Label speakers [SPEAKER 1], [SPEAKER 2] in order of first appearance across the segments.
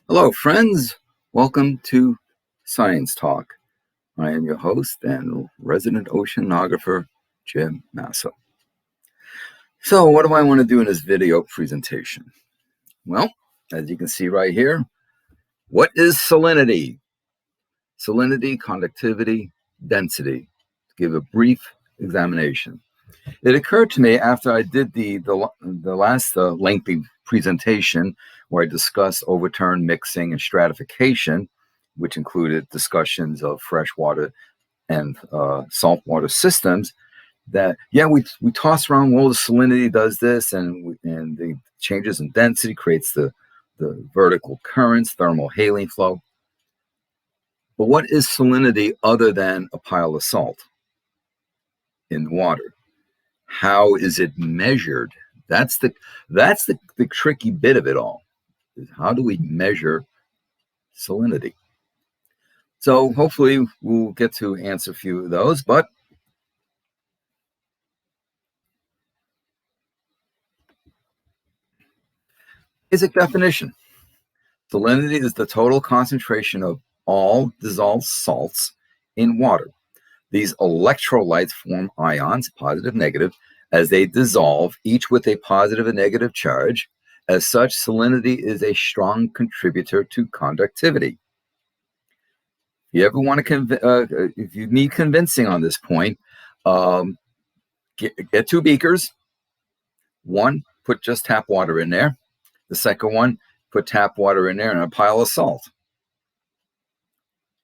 [SPEAKER 1] Hello, friends. Welcome to Science Talk. I am your host and resident oceanographer, Jim Massa. So, what do I want to do in this video presentation? Well, as you can see right here, what is salinity? Salinity, conductivity, density. To give a brief examination. It occurred to me after I did the last lengthy presentation where I discussed overturn mixing and stratification, which included discussions of freshwater and saltwater systems, that we toss around, well, the salinity does this, and the changes in density creates the vertical currents, thermal haline flow. But what is salinity other than a pile of salt in water? How is it measured? That's the tricky bit of it all. Is how do we measure salinity? So hopefully we'll get to answer a few of those, but basic definition. Salinity is the total concentration of all dissolved salts in water. These electrolytes form ions, positive, negative, as they dissolve, each with a positive and negative charge. As such, salinity is a strong contributor to conductivity. If you ever want to, if you need convincing on this point, get two beakers. One, put just tap water in there. The second one, put tap water in there and a pile of salt.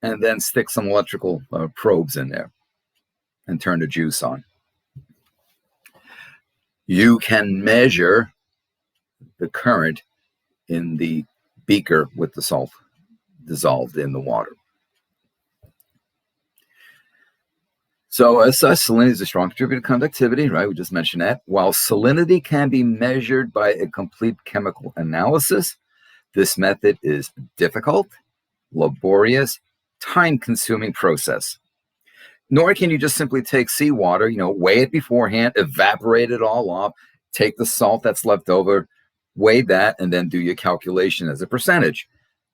[SPEAKER 1] And then stick some electrical probes in there and turn the juice on. You can measure the current in the beaker with the salt dissolved in the water. So as such, salinity is a strong contributor to conductivity, right? We just mentioned that. While salinity can be measured by a complete chemical analysis, this method is difficult, laborious, time-consuming process. Nor can you just simply take seawater, weigh it beforehand, evaporate it all off, take the salt that's left over, weigh that, and then do your calculation as a percentage.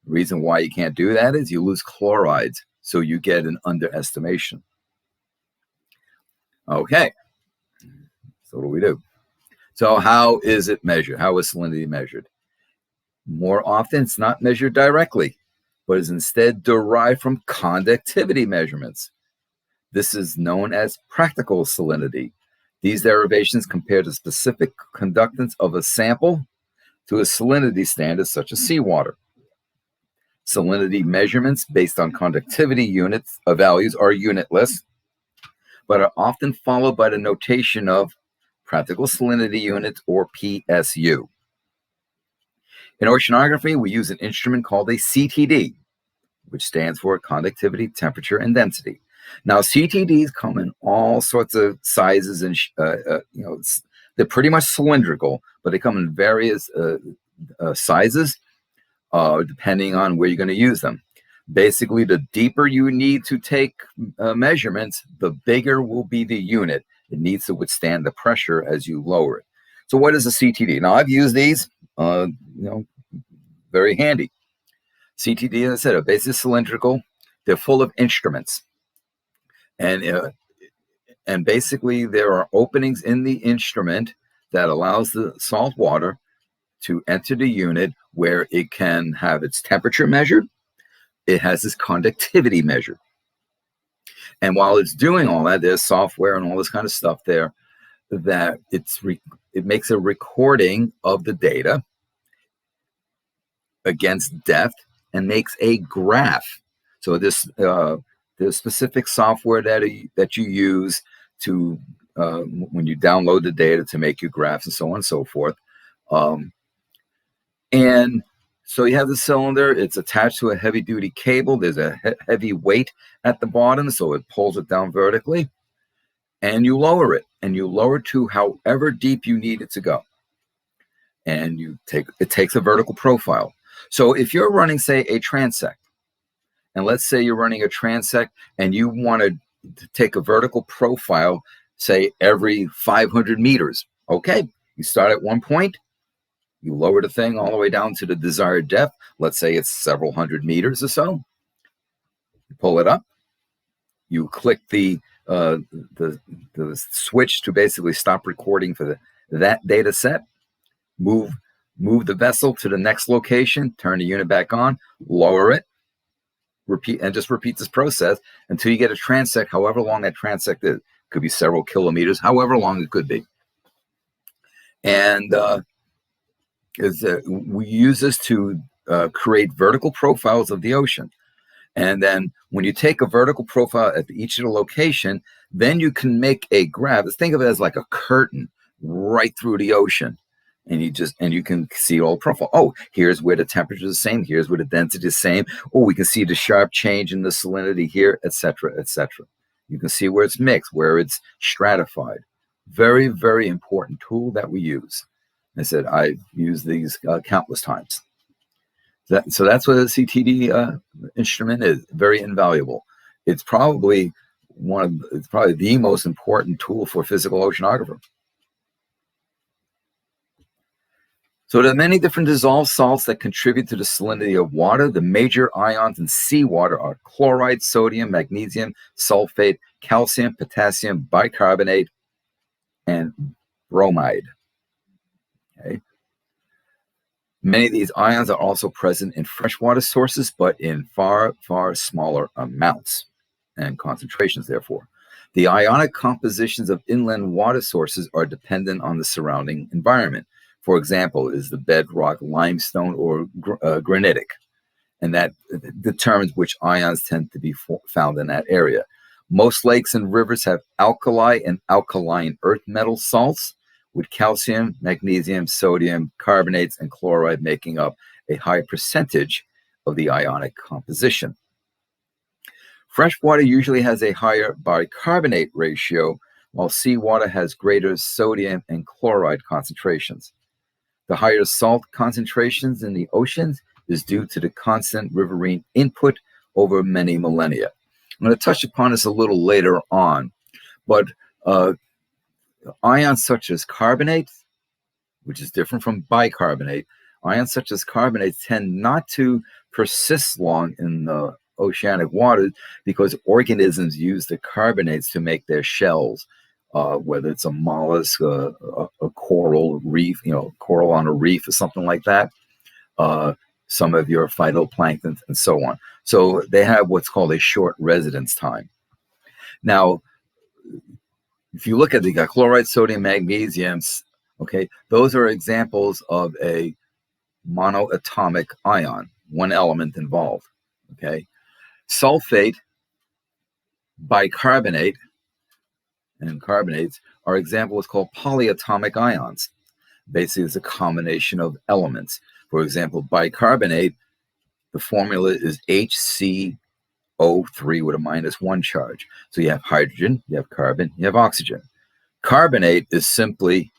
[SPEAKER 1] The reason why you can't do that is you lose chlorides, so you get an underestimation. Okay, so what do we do? So how is it measured? How is salinity measured? More often, it's not measured directly, but is instead derived from conductivity measurements. This is known as practical salinity. These derivations compare the specific conductance of a sample to a salinity standard such as seawater. Salinity measurements based on conductivity units values are unitless, but are often followed by the notation of practical salinity units, or PSU. In oceanography, we use an instrument called a CTD, which stands for conductivity, temperature, and density. Now, CTDs come in all sorts of sizes, and they're pretty much cylindrical, but they come in various sizes depending on where you're going to use them. Basically, the deeper you need to take measurements, the bigger will be the unit. It needs to withstand the pressure as you lower it. So what is a CTD? Now, I've used these, very handy. CTD, as I said, are basically cylindrical. They're full of instruments. And basically, there are openings in the instrument that allows the salt water to enter the unit where it can have its temperature measured. It has its conductivity measured. And while it's doing all that, there's software and all this kind of stuff there that it makes a recording of the data against depth and makes a graph. So there's specific software that you use to when you download the data to make your graphs and so on and so forth. And so you have the cylinder. It's attached to a heavy-duty cable. There's a heavy weight at the bottom, so it pulls it down vertically. And you lower it. And you lower it to however deep you need it to go. And it takes a vertical profile. So if you're running, say, a transect, and let's say you're running a transect and you want to take a vertical profile, say, every 500 meters. Okay, you start at one point, You lower the thing all the way down to the desired depth. Let's say it's several hundred meters or so. You pull it up. You click the switch to basically stop recording for that data set. Move the vessel to the next location. Turn the unit back on. Lower it. Repeat, and just repeat this process until you get a transect, however long that transect is. Could be several kilometers, however long it could be. And we use this to create vertical profiles of the ocean. And then when you take a vertical profile at each of the location, then you can make a graph. Think of it as like a curtain right through the ocean. And you can see all the profile. Oh, here's where the temperature is the same. Here's where the density is the same. Oh, we can see the sharp change in the salinity here, etc., etc. You can see where it's mixed, where it's stratified. Very, very important tool that we use. I said I've used these countless times. So that's what a CTD instrument is. Very invaluable. It's probably the most important tool for a physical oceanographer. So there are many different dissolved salts that contribute to the salinity of water. The major ions in seawater are chloride, sodium, magnesium, sulfate, calcium, potassium, bicarbonate, and bromide. Okay. Many of these ions are also present in freshwater sources, but in far, far smaller amounts and concentrations, therefore. The ionic compositions of inland water sources are dependent on the surrounding environment. For example, is the bedrock limestone or granitic, and that determines which ions tend to be found in that area. Most lakes and rivers have alkali and alkaline earth metal salts, with calcium, magnesium, sodium, carbonates, and chloride making up a high percentage of the ionic composition. Freshwater usually has a higher bicarbonate ratio, while seawater has greater sodium and chloride concentrations. The higher salt concentrations in the oceans is due to the constant riverine input over many millennia. I'm going to touch upon this a little later on, but ions such as carbonate, which is different from bicarbonate, ions such as carbonate tend not to persist long in the oceanic water because organisms use the carbonates to make their shells. Whether it's a mollusk, a coral reef, coral on a reef or something like that, some of your phytoplankton and so on. So they have what's called a short residence time. Now, if you look at the chloride, sodium, magnesium, okay, those are examples of a monoatomic ion, one element involved, okay? Sulfate, bicarbonate, and carbonates are examples called polyatomic ions. Basically, it's a combination of elements. For example, bicarbonate, the formula is HCO3 with a -1 charge. So you have hydrogen, you have carbon, you have oxygen. Carbonate is simply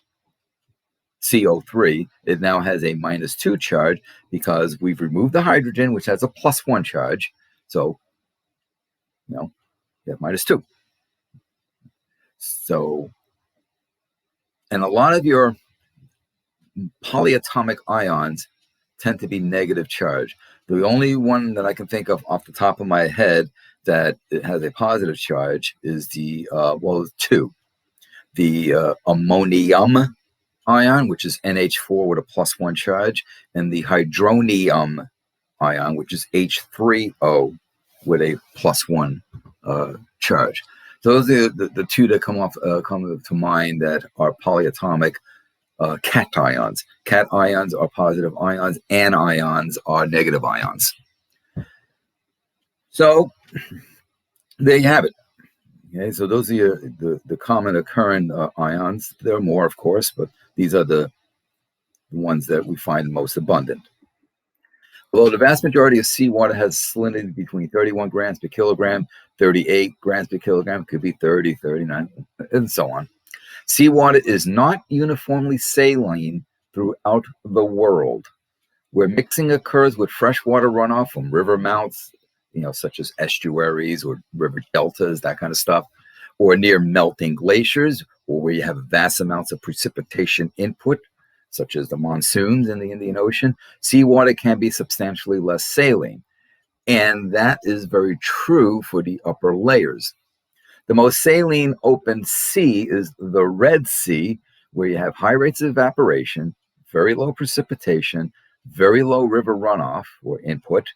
[SPEAKER 1] CO3. It now has a -2 charge because we've removed the hydrogen, which has a +1 charge. So, you have -2. So, and a lot of your polyatomic ions tend to be negative charge. The only one that I can think of off the top of my head that it has a positive charge is the, two. The ammonium ion, which is NH4 with a +1 charge, and the hydronium ion, which is H3O with a +1 charge. Those are the two that come to mind that are polyatomic cations. Cations are positive ions, anions are negative ions. So there you have it. Okay, so those are the common occurring ions. There are more, of course, but these are the ones that we find most abundant. Although the vast majority of seawater has salinity between 31 grams per kilogram, 38 grams per kilogram, could be 30, 39, and so on. Seawater is not uniformly saline throughout the world. Where mixing occurs with freshwater runoff from river mouths, such as estuaries or river deltas, that kind of stuff, or near melting glaciers, or where you have vast amounts of precipitation input, such as the monsoons in the Indian Ocean, seawater can be substantially less saline. And that is very true for the upper layers. The most saline open sea is the Red Sea, where you have high rates of evaporation, very low precipitation, very low river runoff or input,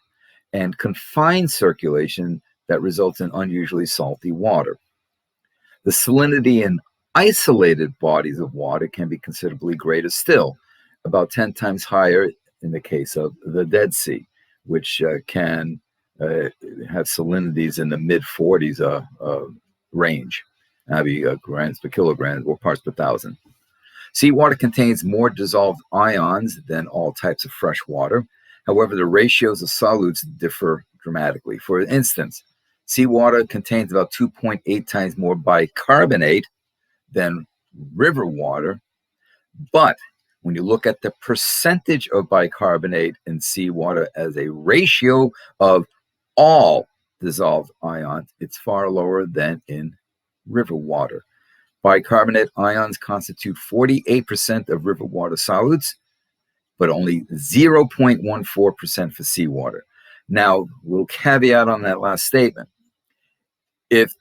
[SPEAKER 1] and confined circulation that results in unusually salty water. The salinity in isolated bodies of water can be considerably greater still, about 10 times higher in the case of the Dead Sea, which can have salinities in the mid-40s range, maybe grams per kilogram or parts per thousand. Seawater contains more dissolved ions than all types of fresh water. However, the ratios of solutes differ dramatically. For instance, seawater contains about 2.8 times more bicarbonate than river water, but when you look at the percentage of bicarbonate in seawater as a ratio of all dissolved ions, it's far lower than in river water. Bicarbonate ions constitute 48% of river water solutes, but only 0.14% for seawater. Now, a little caveat on that last statement. If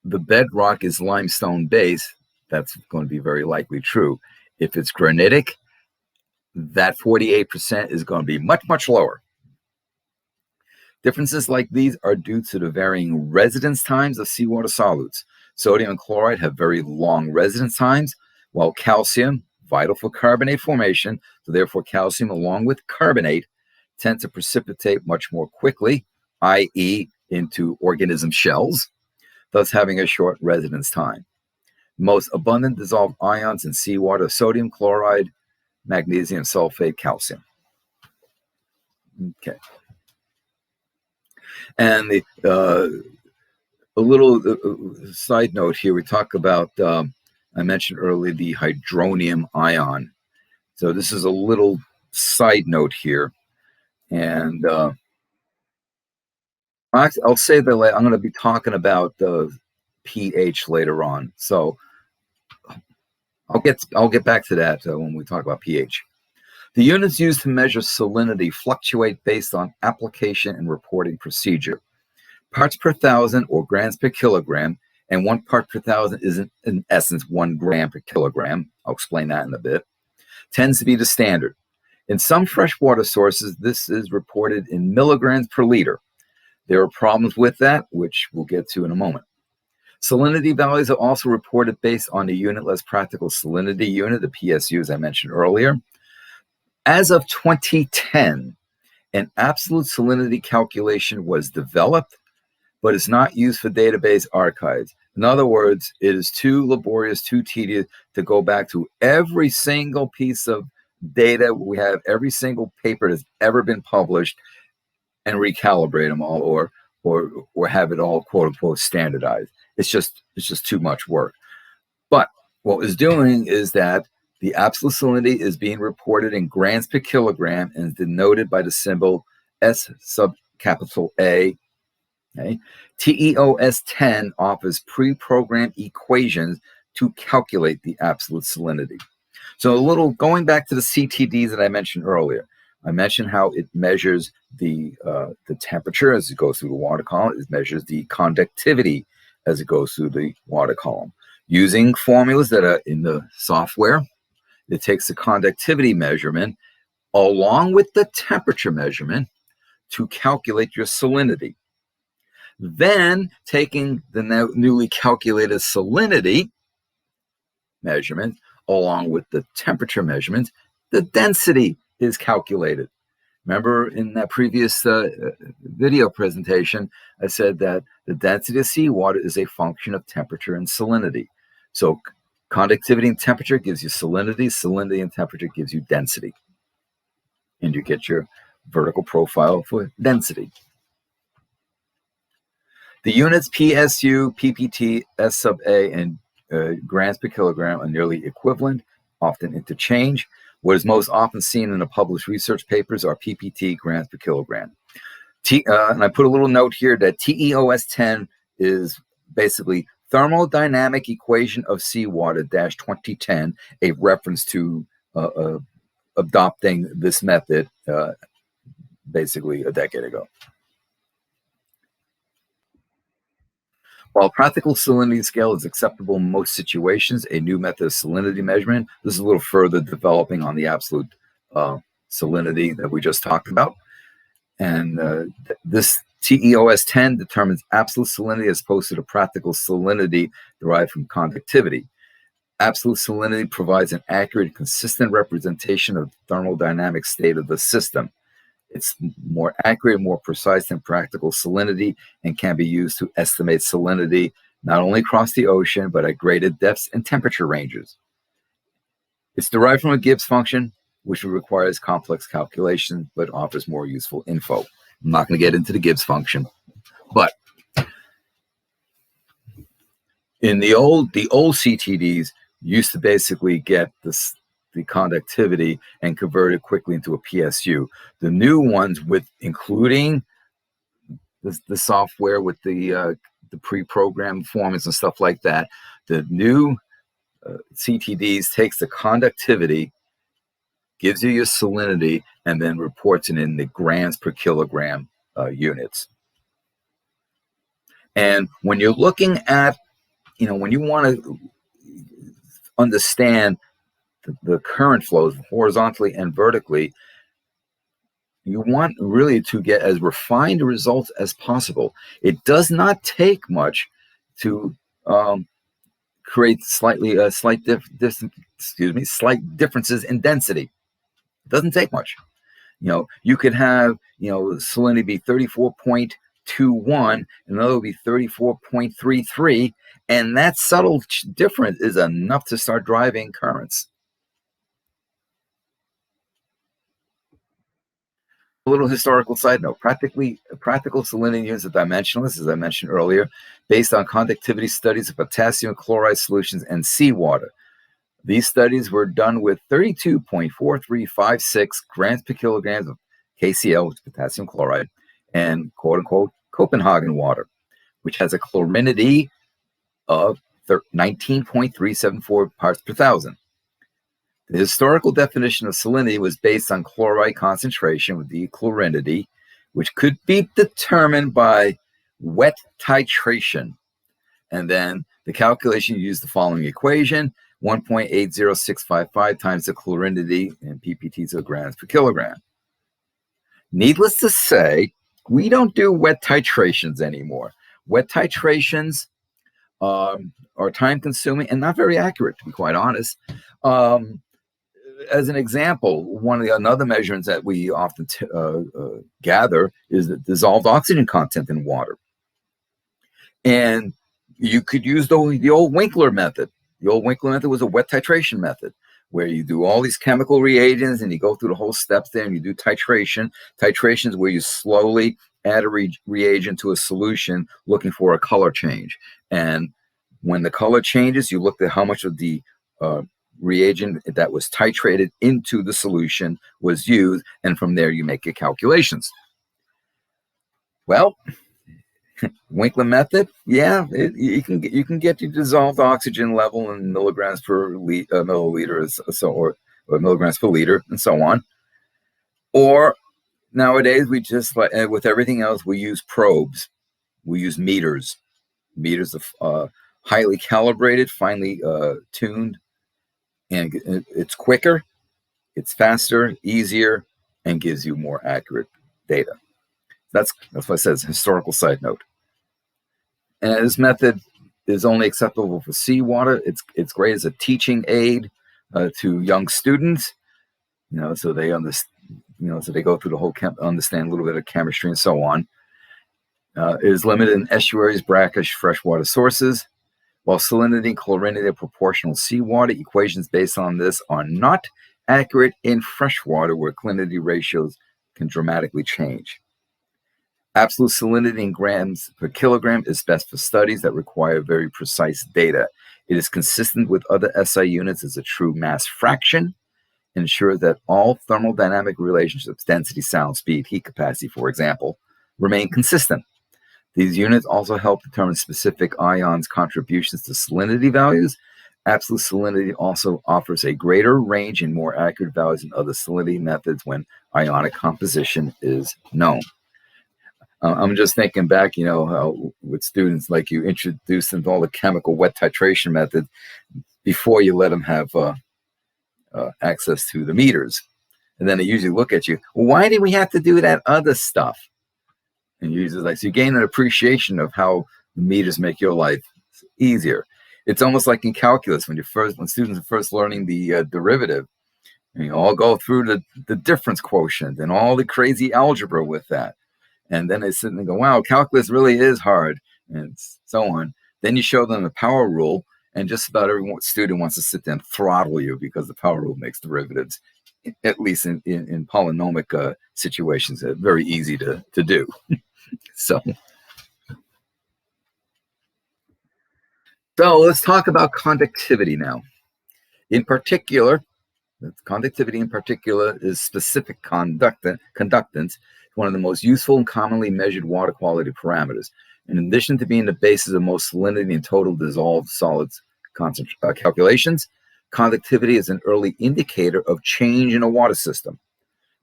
[SPEAKER 1] the bedrock is limestone base, that's going to be very likely true. If it's granitic, that 48% is going to be much, much lower. Differences like these are due to the varying residence times of seawater solutes. Sodium and chloride have very long residence times, while calcium, vital for carbonate formation, so therefore calcium along with carbonate, tend to precipitate much more quickly, i.e. into organism shells, thus having a short residence time. Most abundant dissolved ions in seawater: sodium chloride, magnesium sulfate, calcium. Okay. And a little side note here, we talk about, I mentioned earlier, the hydronium ion. So this is a little side note here. And I'll say that I'm going to be talking about the pH later on. So I'll get back to that when we talk about pH. The units used to measure salinity fluctuate based on application and reporting procedure. Parts per thousand or grams per kilogram, and 1 part per thousand is in essence 1 gram per kilogram. I'll explain that in a bit. Tends to be the standard. In some freshwater sources, this is reported in milligrams per liter. There are problems with that, which we'll get to in a moment. Salinity values are also reported based on the unitless practical salinity unit, the PSU, as I mentioned earlier. As of 2010, an absolute salinity calculation was developed, but it's not used for database archives. In other words, it is too laborious, too tedious to go back to every single piece of data we have, every single paper that's ever been published, and recalibrate them all, or have it all quote unquote standardized. It's just too much work. But what it's doing is that the absolute salinity is being reported in grams per kilogram and is denoted by the symbol S sub capital A. Okay. TEOS 10 offers pre-programmed equations to calculate the absolute salinity. So a little going back to the CTDs that I mentioned earlier. I mentioned how it measures the temperature as it goes through the water column. It measures the conductivity as it goes through the water column. Using formulas that are in the software, it takes the conductivity measurement along with the temperature measurement to calculate your salinity. Then, taking the newly calculated salinity measurement along with the temperature measurement, the density is calculated. Remember in that previous video presentation, I said that the density of seawater is a function of temperature and salinity. So conductivity and temperature gives you salinity, salinity and temperature gives you density. And you get your vertical profile for density. The units PSU, PPT, S sub A, and grams per kilogram are nearly equivalent, often interchange. What is most often seen in the published research papers are PPT, grams per kilogram. And I put a little note here that TEOS 10 is basically Thermodynamic Equation of Seawater -2010, a reference to adopting this method basically a decade ago. While practical salinity scale is acceptable in most situations, a new method of salinity measurement, this is a little further developing on the absolute salinity that we just talked about. And this TEOS 10 determines absolute salinity as opposed to the practical salinity derived from conductivity. Absolute salinity provides an accurate and consistent representation of the thermodynamic state of the system. It's more accurate, more precise than practical salinity, and can be used to estimate salinity not only across the ocean, but at greater depths and temperature ranges. It's derived from a Gibbs function, which requires complex calculations, but offers more useful info. I'm not going to get into the Gibbs function, but in the old CTDs used to basically get the conductivity and convert it quickly into a PSU. The new ones, with including the software with the pre-programmed formats and stuff like that, the new CTDs takes the conductivity, gives you your salinity, and then reports it in the grams per kilogram units. And when you're looking at, when you want to understand the current flows horizontally and vertically, you want really to get as refined results as possible. It does not take much to create slight differences in density. It doesn't take much. You could have salinity be 34.21, and another would be 34.33, and that subtle difference is enough to start driving currents. A little historical side note: practical salinity units are dimensionless, as I mentioned earlier, based on conductivity studies of potassium chloride solutions and seawater. These studies were done with 32.4356 grams per kilogram of KCl, which is potassium chloride, and quote-unquote Copenhagen water, which has a chlorinity of 19.374 parts per thousand. The historical definition of salinity was based on chloride concentration with the chlorinity, which could be determined by wet titration. And then the calculation used the following equation: 1.80655 times the chlorinity in ppts of grams per kilogram. Needless to say, we don't do wet titrations anymore. Wet titrations are time-consuming and not very accurate, to be quite honest. As an example, another measurements that we often gather is the dissolved oxygen content in water. And you could use the old Winkler method. The old Winkler method was a wet titration method, where you do all these chemical reagents and you go through the whole steps there and you do titration. Titration is where you slowly add a reagent to a solution looking for a color change. And when the color changes, you look at how much of the reagent that was titrated into the solution was used, and from there you make your calculations. Well, Winkler method, yeah, you can get your dissolved oxygen level in milligrams per milliliter, or milligrams per liter, and so on. Or nowadays, we just, with everything else, we use probes. We use meters of highly calibrated, finely tuned, and it's quicker, it's faster, easier, and gives you more accurate data. That's what it says, historical side note. And this method is only acceptable for seawater. It's great as a teaching aid to young students, so they understand, so they go through the whole understand a little bit of chemistry and so on. It is limited in estuaries, brackish, freshwater sources. While salinity and chlorinity are proportional seawater, equations based on this are not accurate in freshwater, where salinity ratios can dramatically change. Absolute salinity in grams per kilogram is best for studies that require very precise data. It is consistent with other SI units as a true mass fraction, ensures that all thermodynamic relationships, density, sound, speed, heat capacity, for example, remain consistent. These units also help determine specific ions' contributions to salinity values, Absolute salinity also offers a greater range and more accurate values than other salinity methods when ionic composition is known. I'm just thinking back, how with students, like you introduce them to all the chemical wet titration methods before you let them have access to the meters. And then they usually look at you, well, why did we have to do that other stuff? And usually like, so you gain an appreciation of how the meters make your life easier. It's almost like in calculus when students are first learning the derivative, and you all go through the difference quotient and all the crazy algebra with that. And then they sit and go, wow, calculus really is hard, and so on. Then you show them the power rule, and just about every student wants to sit there and throttle you because the power rule makes derivatives, at least in polynomic situations, very easy to do. So let's talk about conductivity now. In particular, conductivity in particular is specific conductance, one of the most useful and commonly measured water quality parameters. In addition to being the basis of most salinity and total dissolved solids calculations, conductivity is an early indicator of change in a water system.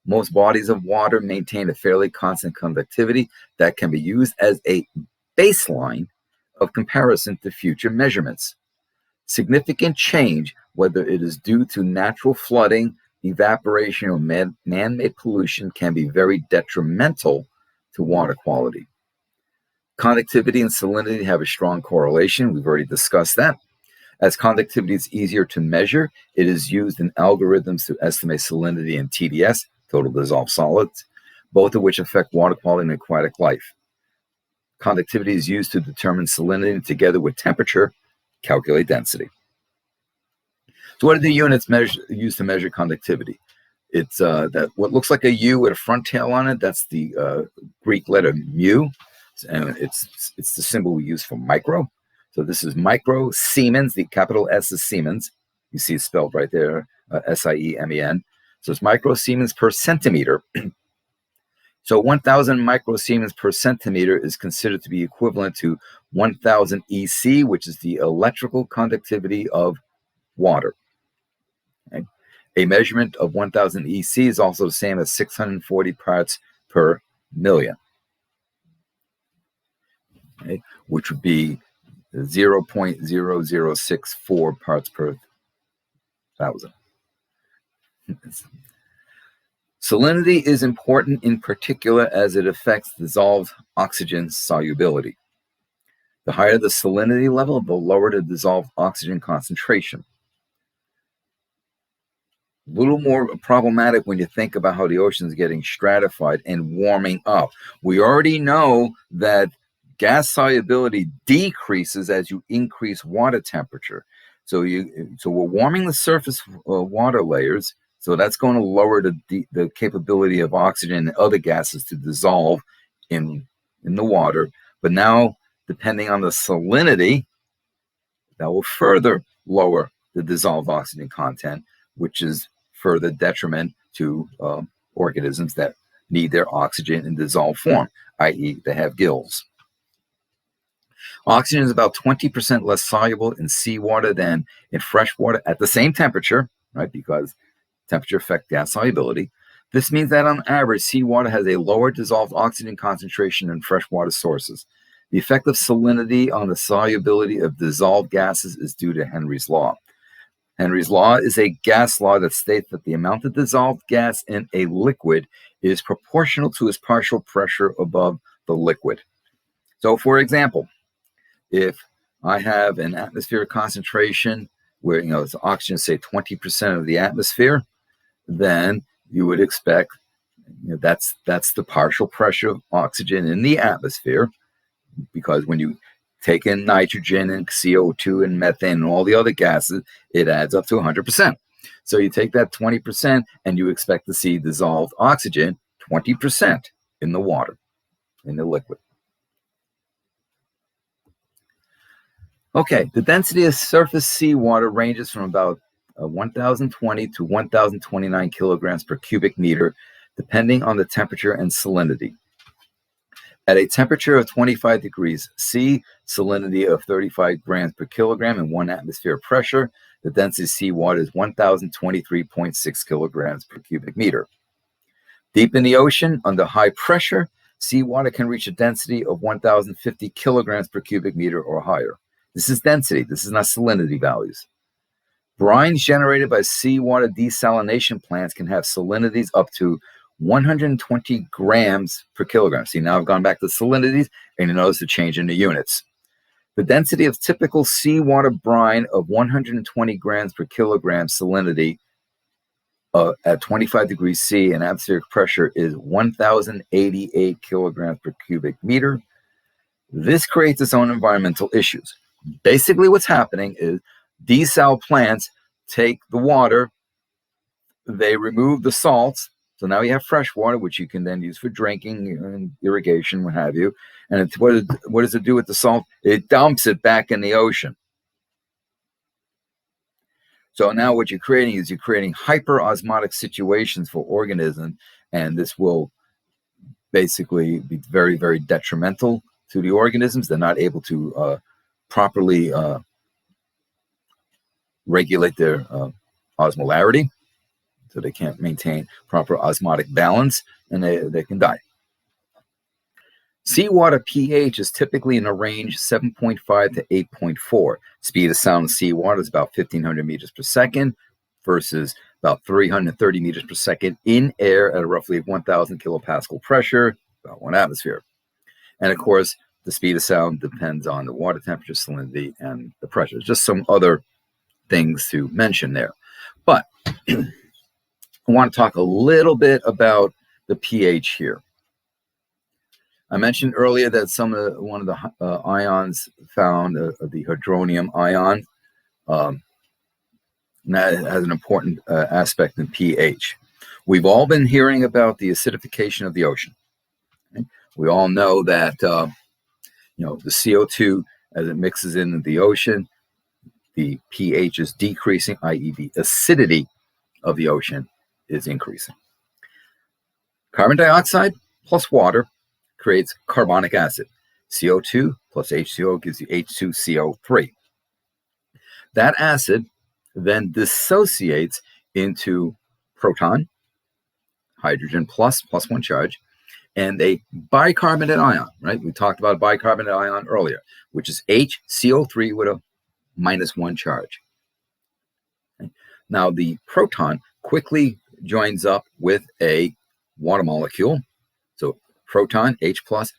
[SPEAKER 1] Most bodies of water maintain a fairly constant conductivity that can be used as a baseline of comparison to future measurements. Significant change, whether it is due to natural flooding, evaporation, or man-made pollution, can be very detrimental to water quality. Conductivity and salinity have a strong correlation. We've already discussed that. As conductivity is easier to measure, it is used in algorithms to estimate salinity and TDS, total dissolved solids, both of which affect water quality and aquatic life. Conductivity is used to determine salinity, together with temperature, calculate density. So what are the units used to measure conductivity? It's that what looks like a U with a front tail on it. That's the Greek letter mu, and it's the symbol we use for micro. So this is micro Siemens. The capital S is Siemens. You see it spelled right there, SIEMEN. So it's micro Siemens per centimeter. So 1,000 microsiemens per centimeter is considered to be equivalent to 1,000 EC, which is the electrical conductivity of water. Okay. A measurement of 1,000 EC is also the same as 640 parts per million, okay, which would be 0.0064 parts per thousand. Salinity is important in particular as it affects dissolved oxygen solubility. The higher the salinity level, the lower the dissolved oxygen concentration. A little more problematic when you think about how the ocean is getting stratified and warming up. We already know that gas solubility decreases as you increase water temperature. So we're warming the surface water layers. So that's going to lower the capability of oxygen and other gases to dissolve in the water. But now, depending on the salinity, that will further lower the dissolved oxygen content, which is further detriment to organisms that need their oxygen in dissolved form, i.e. they have gills. Oxygen is about 20% less soluble in seawater than in fresh water at the same temperature, right? Because temperature affects gas solubility. This means that on average, seawater has a lower dissolved oxygen concentration than freshwater sources. The effect of salinity on the solubility of dissolved gases is due to Henry's law. Henry's law is a gas law that states that the amount of dissolved gas in a liquid is proportional to its partial pressure above the liquid. So, for example, if I have an atmospheric concentration where, it's oxygen, say 20% of the atmosphere, then you would expect that's the partial pressure of oxygen in the atmosphere, because when you take in nitrogen and CO2 and methane and all the other gases, it adds up to 100%. So you take that 20% and you expect to see dissolved oxygen 20% in the water, in the liquid. Okay, the density of surface seawater ranges from about 1,020 to 1,029 kilograms per cubic meter, depending on the temperature and salinity. At a temperature of 25 degrees C, salinity of 35 grams per kilogram and 1 atmosphere pressure, the density of seawater is 1,023.6 kilograms per cubic meter. Deep in the ocean, under high pressure, seawater can reach a density of 1,050 kilograms per cubic meter or higher. This is density. This is not salinity values. Brines generated by seawater desalination plants can have salinities up to 120 grams per kilogram. See, now I've gone back to salinities, and you notice the change in the units. The density of typical seawater brine of 120 grams per kilogram salinity at 25 degrees C and atmospheric pressure is 1,088 kilograms per cubic meter. This creates its own environmental issues. Basically, what's happening is desal plants take the water, they remove the salts, so now you have fresh water, which you can then use for drinking and irrigation, what have you. And what does it do with the salt? It dumps it back in the ocean. So now what you're creating is you're creating hyperosmotic situations for organisms, and this will basically be very, very detrimental to the organisms. They're not able to properly regulate their osmolarity, so they can't maintain proper osmotic balance, and they can die. Seawater pH is typically in a range 7.5 to 8.4. Speed of sound in seawater is about 1,500 meters per second versus about 330 meters per second in air at a roughly 1,000 kilopascal pressure, about 1 atmosphere. And of course, the speed of sound depends on the water temperature, salinity, and the pressure. Just some other things to mention there. But I want to talk a little bit about the pH here. I mentioned earlier that one of the ions found, the hydronium ion, that has an important aspect in pH. We've all been hearing about the acidification of the ocean. Okay? We all know that the CO2, as it mixes into the ocean, the pH is decreasing, i.e. the acidity of the ocean is increasing. Carbon dioxide plus water creates carbonic acid. CO2 plus H2O gives you H2CO3. That acid then dissociates into proton, hydrogen plus 1 charge, and a bicarbonate ion, right? We talked about bicarbonate ion earlier, which is HCO3 with a -1 charge. Okay. Now, the proton quickly joins up with a water molecule. So proton, H plus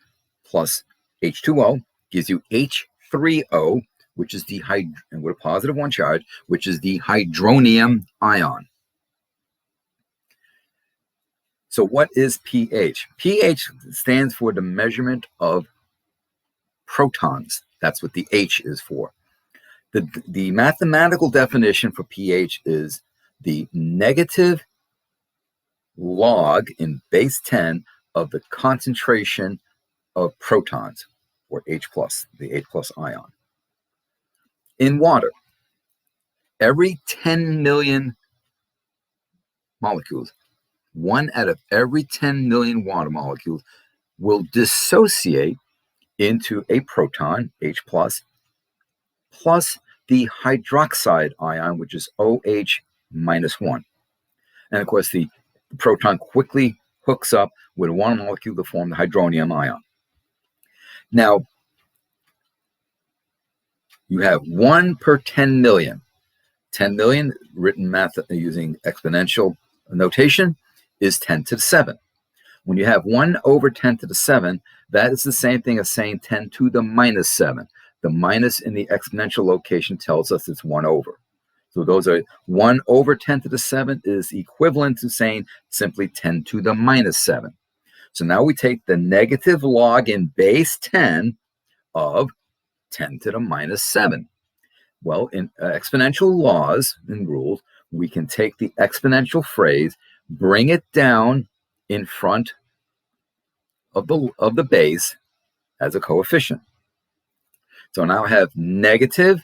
[SPEAKER 1] H2O gives you H3O, which is the and with a +1 charge, which is the hydronium ion. So what is pH? pH stands for the measurement of protons. That's what the H is for. The mathematical definition for pH is the negative log in base 10 of the concentration of protons, or H plus, the H plus ion. In water, every 10 million molecules, 1 out of every 10 million water molecules will dissociate into a proton, H plus the hydroxide ion, which is OH -1. And of course, the proton quickly hooks up with one molecule to form the hydronium ion. Now, you have 1 per 10 million. 10 million, written math using exponential notation, is 10 to the 7. When you have 1 over 10 to the 7, that is the same thing as saying 10 to the -7. The minus in the exponential location tells us it's 1 over. So those are 1 over 10 to the 7 is equivalent to saying simply 10 to the -7. So now we take the negative log in base 10 of 10 to the -7. Well, in exponential laws and rules, we can take the exponential phrase, bring it down in front of the base as a coefficient. So now I have negative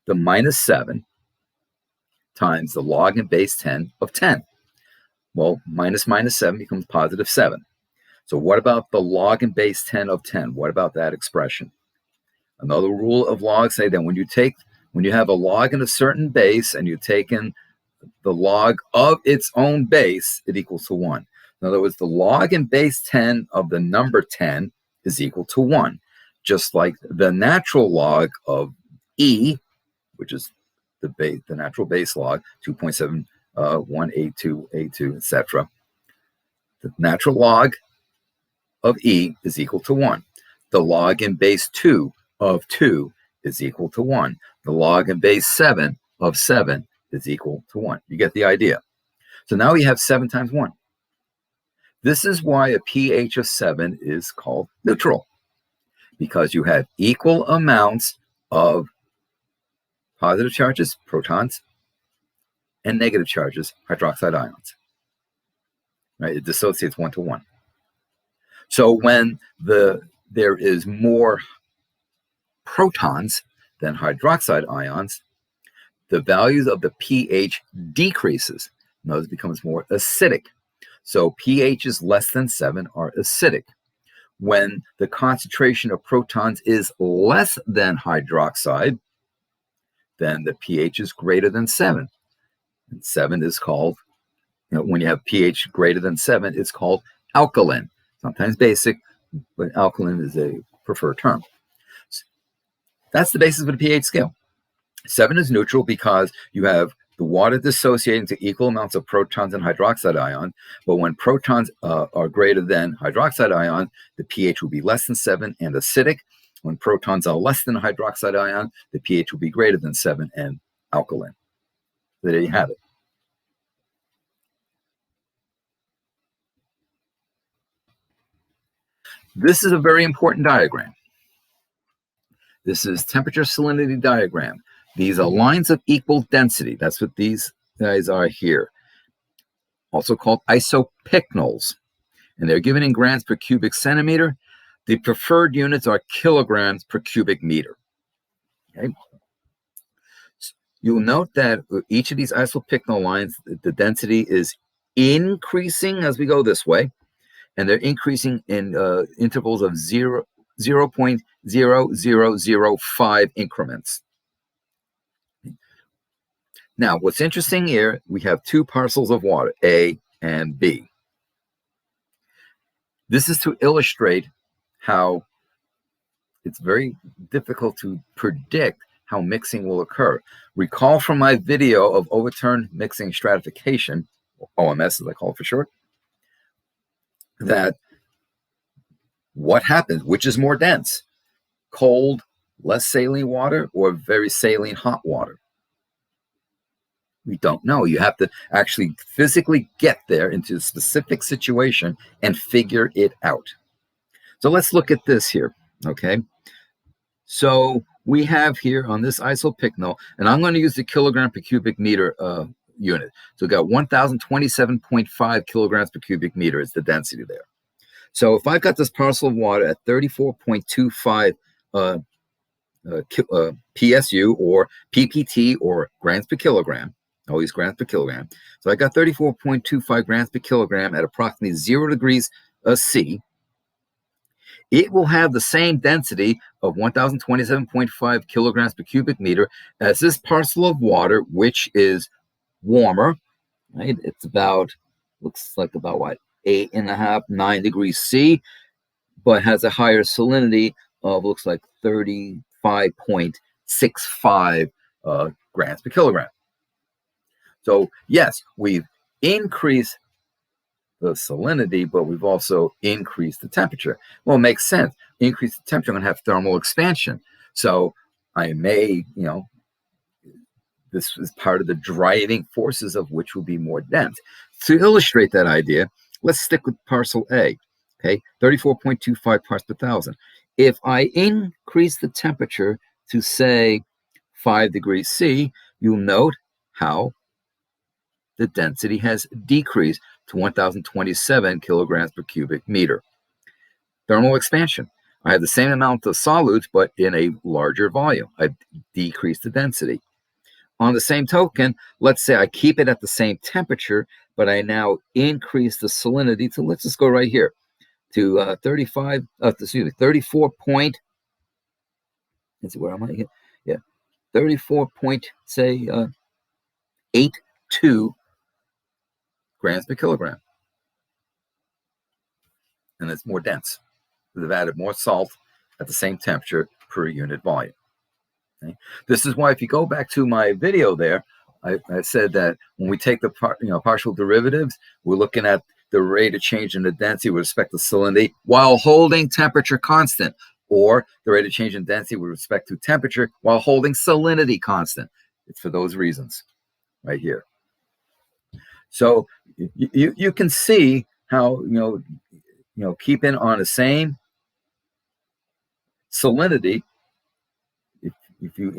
[SPEAKER 1] the -7 times the log in base 10 of 10. Well, minus -7 becomes +7. So what about the log and base 10 of 10? What about that expression? Another rule of log say that when you have a log in a certain base and you take in the log of its own base, it equals to 1. In other words, the log and base 10 of the number 10 is equal to 1. Just like the natural log of E, which is the natural base log, 2.718282, etc. The natural log of E is equal to 1. The log in base 2 of 2 is equal to 1. The log in base 7 of 7 is equal to 1. You get the idea. So now we have 7 times 1. This is why a pH of 7 is called neutral, because you have equal amounts of positive charges, protons, and negative charges, hydroxide ions. Right? It dissociates 1 to 1. So when there is more protons than hydroxide ions, the values of the pH decreases. Notice it becomes more acidic. So pHs less than 7 are acidic. When the concentration of protons is less than hydroxide, then the pH is greater than 7. And 7 is called, when you have pH greater than 7, it's called alkaline. Sometimes basic, but alkaline is a preferred term. That's the basis of the pH scale. 7 is neutral because you have the water dissociating to equal amounts of protons and hydroxide ion, but when protons are greater than hydroxide ion, the pH will be less than 7 and acidic. When protons are less than hydroxide ion, the pH will be greater than 7 and alkaline. So there you have it. This is a very important diagram. This is temperature salinity diagram. These are lines of equal density. That's what these guys are here. Also called isopycnals. And they're given in grams per cubic centimeter. The preferred units are kilograms per cubic meter. Okay. You'll note that each of these isopycnal lines, the density is increasing as we go this way, and they're increasing in intervals of 0.0005 increments. Now, what's interesting here, we have 2 parcels of water, A and B. This is to illustrate how it's very difficult to predict how mixing will occur. Recall from my video of overturned mixing stratification, OMS as I call it for short, that what happens, which is more dense, cold, less saline water or very saline hot water? We don't know. You have to actually physically get there into a specific situation and figure it out. So let's look at this here, okay? So we have here on this isopycnal, and I'm going to use the kilogram per cubic meter unit. So we've got 1,027.5 kilograms per cubic meter is the density there. So if I've got this parcel of water at 34.25 PSU or PPT or grams per kilogram, always grams per kilogram. So I got 34.25 grams per kilogram at approximately 0 degrees C. It will have the same density of 1,027.5 kilograms per cubic meter as this parcel of water, which is warmer, right? It's about, looks like about what, 8.5, 9 degrees C, but has a higher salinity of, looks like 35.65 grams per kilogram. So yes, we've increased the salinity, but we've also increased the temperature. Well, it makes sense. Increase the temperature, I'm going to have thermal expansion. So I may, this is part of the driving forces of which will be more dense. To illustrate that idea, let's stick with parcel A, okay? 34.25 parts per thousand. If I increase the temperature to, say, 5 degrees C, you'll note how the density has decreased to 1,027 kilograms per cubic meter. Thermal expansion. I have the same amount of solutes, but in a larger volume. I've decreased the density. On the same token, let's say I keep it at the same temperature, but I now increase the salinity to, let's just go right here, to 34 point, let's see, where am I here? Yeah, 34 point, say, 82 grams per kilogram. And it's more dense. They've added more salt at the same temperature per unit volume. Okay? This is why, if you go back to my video there, I said that when we take the partial derivatives, we're looking at the rate of change in the density with respect to salinity while holding temperature constant, or the rate of change in density with respect to temperature while holding salinity constant. It's for those reasons right here. So you can see how keeping on the same salinity, if you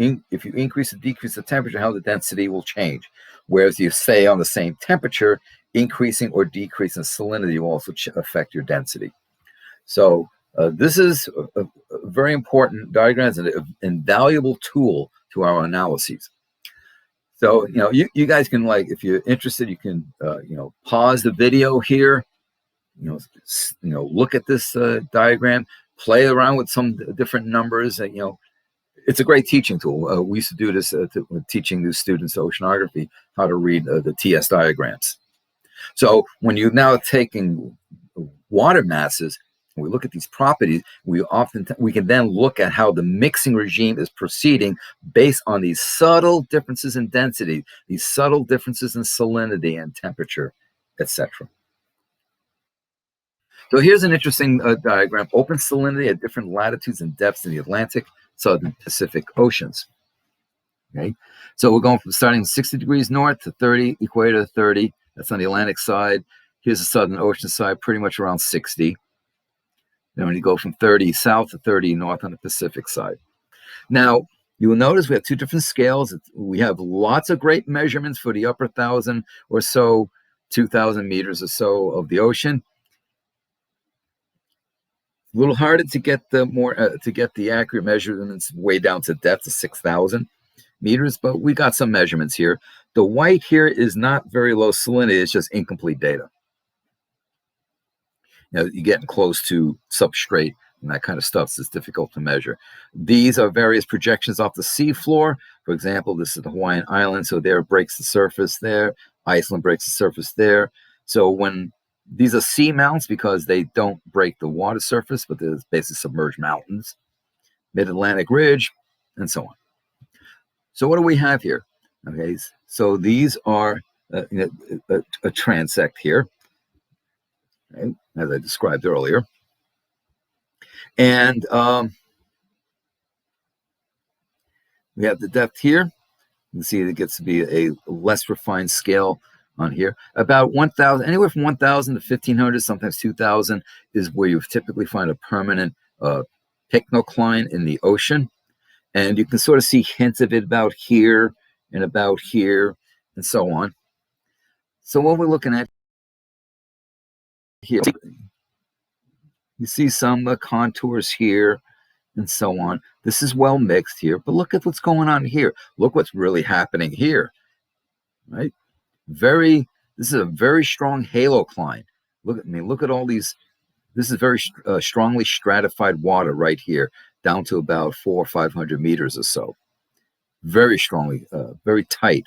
[SPEAKER 1] increase or decrease the temperature, how the density will change. Whereas you stay on the same temperature, increasing or decreasing salinity will also affect your density. So this is a very important diagram and an invaluable tool to our analyses. So you guys can, like, if you're interested, you can pause the video here, look at this diagram, play around with some different numbers. It's a great teaching tool. We used to do this teaching new students oceanography how to read the TS diagrams. So when you're now taking water masses, we look at these properties, we can then look at how the mixing regime is proceeding based on these subtle differences in density, these subtle differences in salinity and temperature, etc. So here's an interesting diagram: open salinity at different latitudes and depths in the Atlantic, Southern Pacific Oceans. Okay, so we're going from starting 60 degrees north to 30, equator to 30. That's on the Atlantic side. Here's the Southern Ocean side, pretty much around 60. Then when you go from 30 south to 30 north on the Pacific side. Now, you will notice we have two different scales. We have lots of great measurements for the upper 1,000 or so, 2,000 meters or so of the ocean. A little harder to get the accurate measurements way down to depth of 6,000 meters, but we got some measurements here. The white here is not very low salinity; it's just incomplete data. You're getting close to substrate and that kind of stuff, so it's difficult to measure. These are various projections off the seafloor. For example, this is the Hawaiian Islands, so there it breaks the surface there. Iceland breaks the surface there. So when these are seamounts because they don't break the water surface, but they're basically submerged mountains, mid-Atlantic ridge, and so on. So what do we have here? Okay, so these are a transect here, okay, as I described earlier. And we have the depth here. You can see it gets to be a less refined scale on here. About 1,000, anywhere from 1,000 to 1,500, sometimes 2,000 is where you typically find a permanent pycnocline in the ocean. And you can sort of see hints of it about here and so on. So what we're looking at here, you see some contours here and so on. This is well mixed here, but look at what's going on here. Look what's really happening here, right? This is a very strong halocline. Look at all these. This is very strongly stratified water right here, down to about 400 or 500 meters or so. Very strongly, very tight.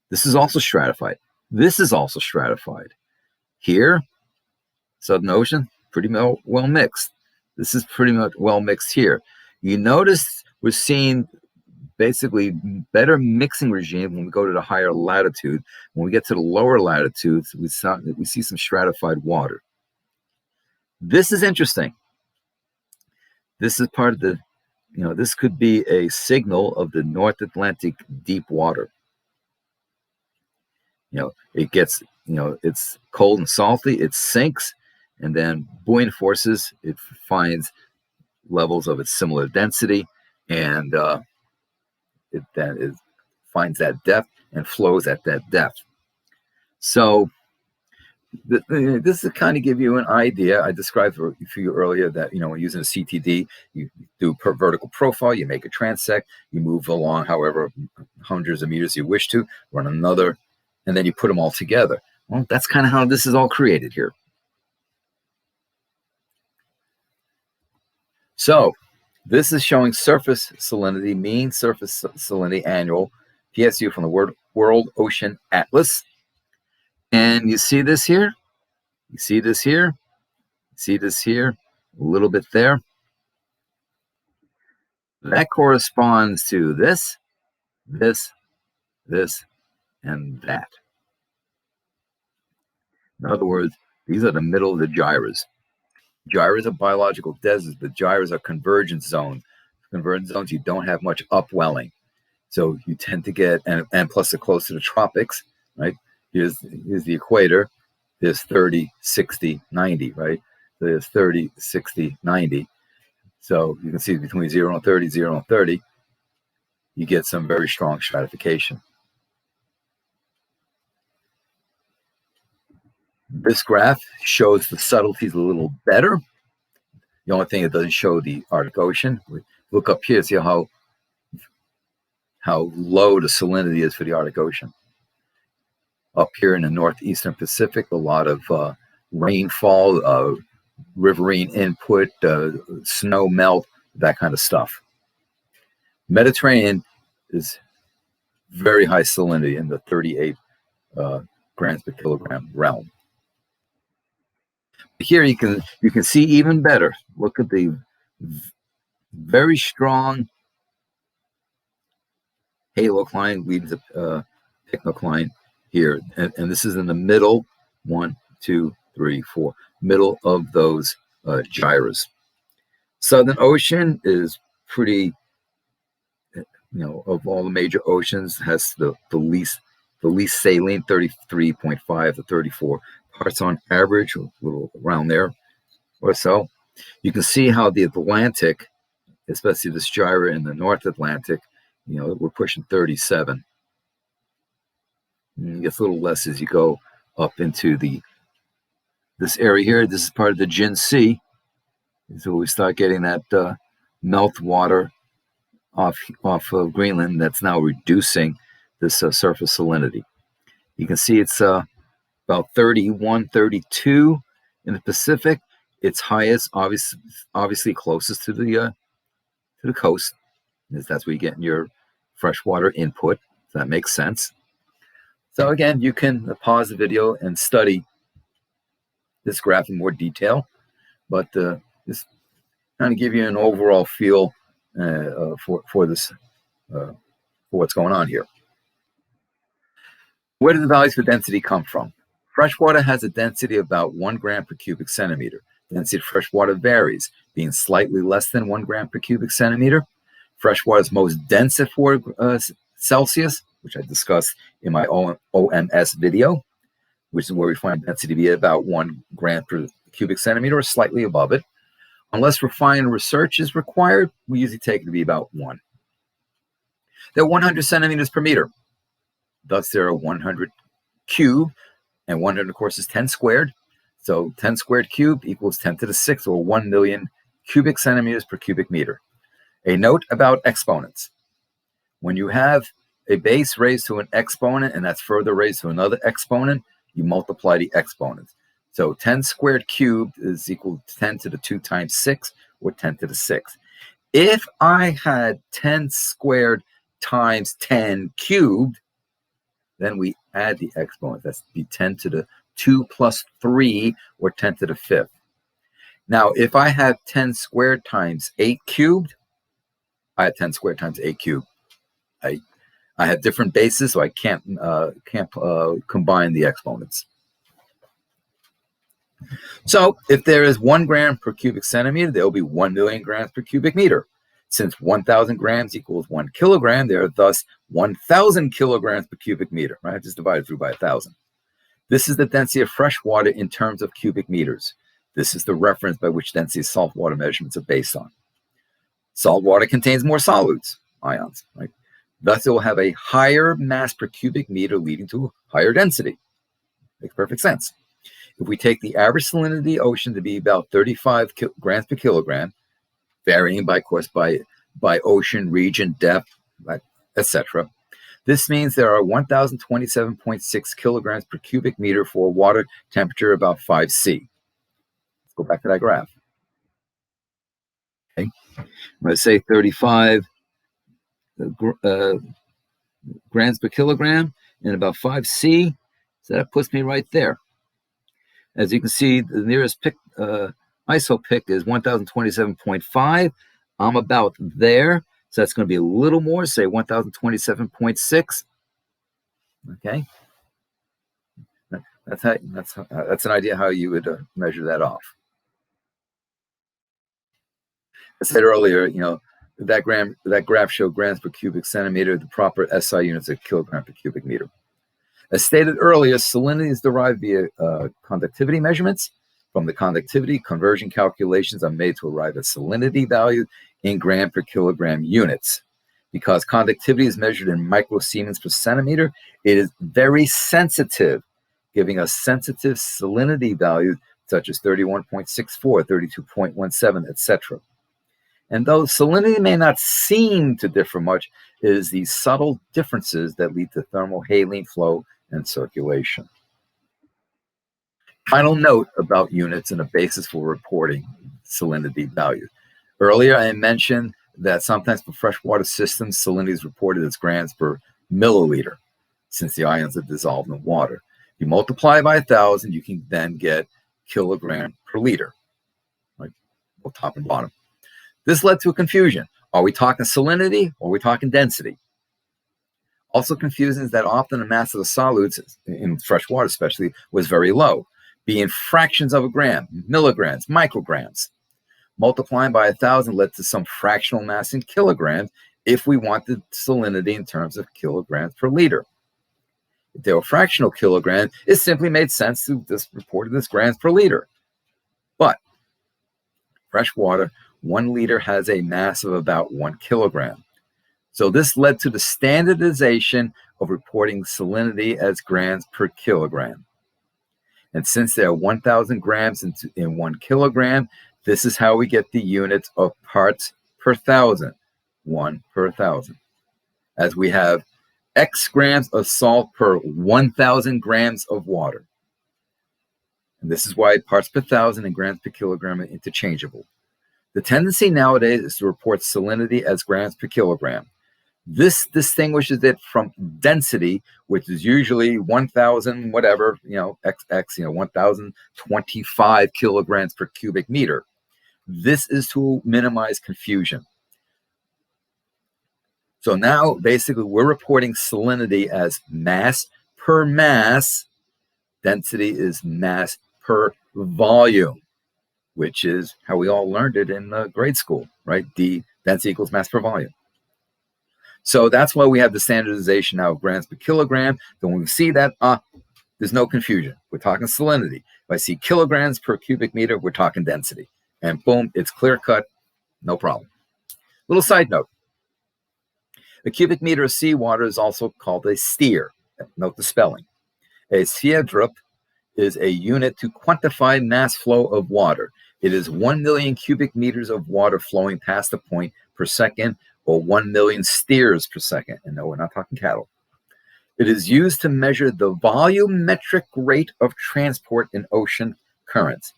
[SPEAKER 1] This is also stratified. This is also stratified. Here, Southern Ocean, pretty well mixed. This is pretty much well mixed here. You notice we're seeing basically better mixing regime when we go to the higher latitude. When we get to the lower latitudes, we see some stratified water. This is interesting. This is part of the, this could be a signal of the North Atlantic deep water. It gets, it's cold and salty, it sinks, and then buoyant forces, it finds levels of its similar density, and it finds that depth and flows at that depth. So this is to kind of give you an idea. I described for you earlier that, when using a CTD, you do per vertical profile, you make a transect, you move along however hundreds of meters you wish to, run another, and then you put them all together. Well, that's kind of how this is all created here. So this is showing surface salinity, mean surface salinity annual, PSU from the World Ocean Atlas. And you see this here? You see this here? You see this here? A little bit there. That corresponds to this, this, and that. In other words, these are the middle of the gyres. Gyres are biological deserts, but gyres are convergence zones. Convergence zones, you don't have much upwelling. So you tend to get, and plus they're close to the tropics, right? Here's the equator. There's 30, 60, 90, right? There's 30, 60, 90. So you can see between 0 and 30, 0 and 30, you get some very strong stratification. This graph shows the subtleties a little better. The only thing it doesn't show the Arctic Ocean. Look up here, see how low the salinity is for the Arctic Ocean. Up here in the northeastern Pacific, a lot of rainfall, riverine input, snow melt, that kind of stuff. Mediterranean is very high salinity in the 38 grams per kilogram realm. Here you can see even better. Look at the very strong halocline leading to pycnocline here, and this is in the middle, 1, 2, 3, 4, middle of those gyres. Southern Ocean is pretty, of all the major oceans, has the least saline, 33.5 to 34 parts on average, a little around there or so. You can see how the Atlantic, especially this gyre in the North Atlantic, we're pushing 37. And it gets a little less as you go up into this area here. This is part of the Jin Sea. So we start getting that melt water off of Greenland that's now reducing this surface salinity. You can see it's about 31, 32 in the Pacific. Its highest, obviously closest to the coast, because that's where you get your freshwater input. So that makes sense. So again, you can pause the video and study this graph in more detail, but just kind of give you an overall feel for this, for what's going on here. Where do the values for density come from? Freshwater has a density of about 1 gram per cubic centimeter. Density of freshwater varies, being slightly less than 1 gram per cubic centimeter. Freshwater is most dense at 4 Celsius, which I discussed in my OMS video, which is where we find density to be about 1 gram per cubic centimeter or slightly above it. Unless refined research is required, we usually take it to be about 1. There are 100 centimeters per meter. Thus, there are 100 cubed, and 100, of course, is 10 squared. So 10 squared cubed equals 10 to the 6th, or 1 million cubic centimeters per cubic meter. A note about exponents. When you have a base raised to an exponent, and that's further raised to another exponent, you multiply the exponents. So 10 squared cubed is equal to 10 to the 2 times 6, or 10 to the 6th. If I had 10 squared times 10 cubed, then we add the exponent. That's be 10 to the 2 plus 3, or 10 to the 5th. Now, if I have 10 squared times 8 cubed, I have 10 squared times 8 cubed. I have different bases, so I can't combine the exponents. So if there is 1 gram per cubic centimeter, there will be 1 million grams per cubic meter. Since 1,000 grams equals 1 kilogram, there are thus 1,000 kilograms per cubic meter, right? Just divided through by 1,000. This is the density of fresh water in terms of cubic meters. This is the reference by which density of saltwater measurements are based on. Salt water contains more solutes, ions, right? Thus, it will have a higher mass per cubic meter, leading to higher density. Makes perfect sense. If we take the average salinity of the ocean to be about 35 grams per kilogram, varying by ocean, region, depth, etc., this means there are 1,027.6 kilograms per cubic meter for water temperature about 5 C. Let's go back to that graph. Okay, I'm going to say 35 grams per kilogram and about 5C. So that puts me right there. As you can see, the nearest ISO pick is 1027.5. I'm about there. So that's going to be a little more, say 1027.6. Okay. That's an idea how you would measure that off. I said earlier, that graph showed grams per cubic centimeter. The proper SI units are kilogram per cubic meter. As stated earlier, salinity is derived via conductivity measurements. From the conductivity, conversion calculations are made to arrive at salinity value in gram per kilogram units. Because conductivity is measured in microsiemens per centimeter, it is very sensitive, giving us sensitive salinity values such as 31.64, 32.17, etc. And though salinity may not seem to differ much, it is these subtle differences that lead to thermal haline flow and circulation. Final note about units and a basis for reporting salinity values. Earlier, I mentioned that sometimes for freshwater systems, salinity is reported as grams per milliliter, since the ions are dissolved in water. You multiply by 1,000, you can then get kilogram per liter, right? Both top and bottom. This led to a confusion. Are we talking salinity or are we talking density? Also confusing is that often the mass of the solutes, in fresh water especially, was very low, being fractions of a gram, milligrams, micrograms. Multiplying by 1,000 led to some fractional mass in kilograms if we wanted salinity in terms of kilograms per liter. If they were fractional kilograms, it simply made sense to just report it as grams per liter. But fresh water, 1 liter has a mass of about 1 kilogram. So this led to the standardization of reporting salinity as grams per kilogram. And since there are 1,000 grams in 1 kilogram, this is how we get the units of parts per thousand, 1 per thousand. As we have X grams of salt per 1,000 grams of water. And this is why parts per thousand and grams per kilogram are interchangeable. The tendency nowadays is to report salinity as grams per kilogram. This distinguishes it from density, which is usually 1,000 whatever, XX, 1,025 kilograms per cubic meter. This is to minimize confusion. So now, basically, we're reporting salinity as mass per mass. Density is mass per volume, which is how we all learned it in grade school, right? D, density equals mass per volume. So that's why we have the standardization now of grams per kilogram. Then when we see that, there's no confusion. We're talking salinity. If I see kilograms per cubic meter, we're talking density. And boom, it's clear cut, no problem. Little side note. A cubic meter of seawater is also called a steer. Note the spelling. A steerdrup is a unit to quantify mass flow of water. It is 1 million cubic meters of water flowing past a point per second, or 1 million steers per second. And no, we're not talking cattle. It is used to measure the volumetric rate of transport in ocean currents.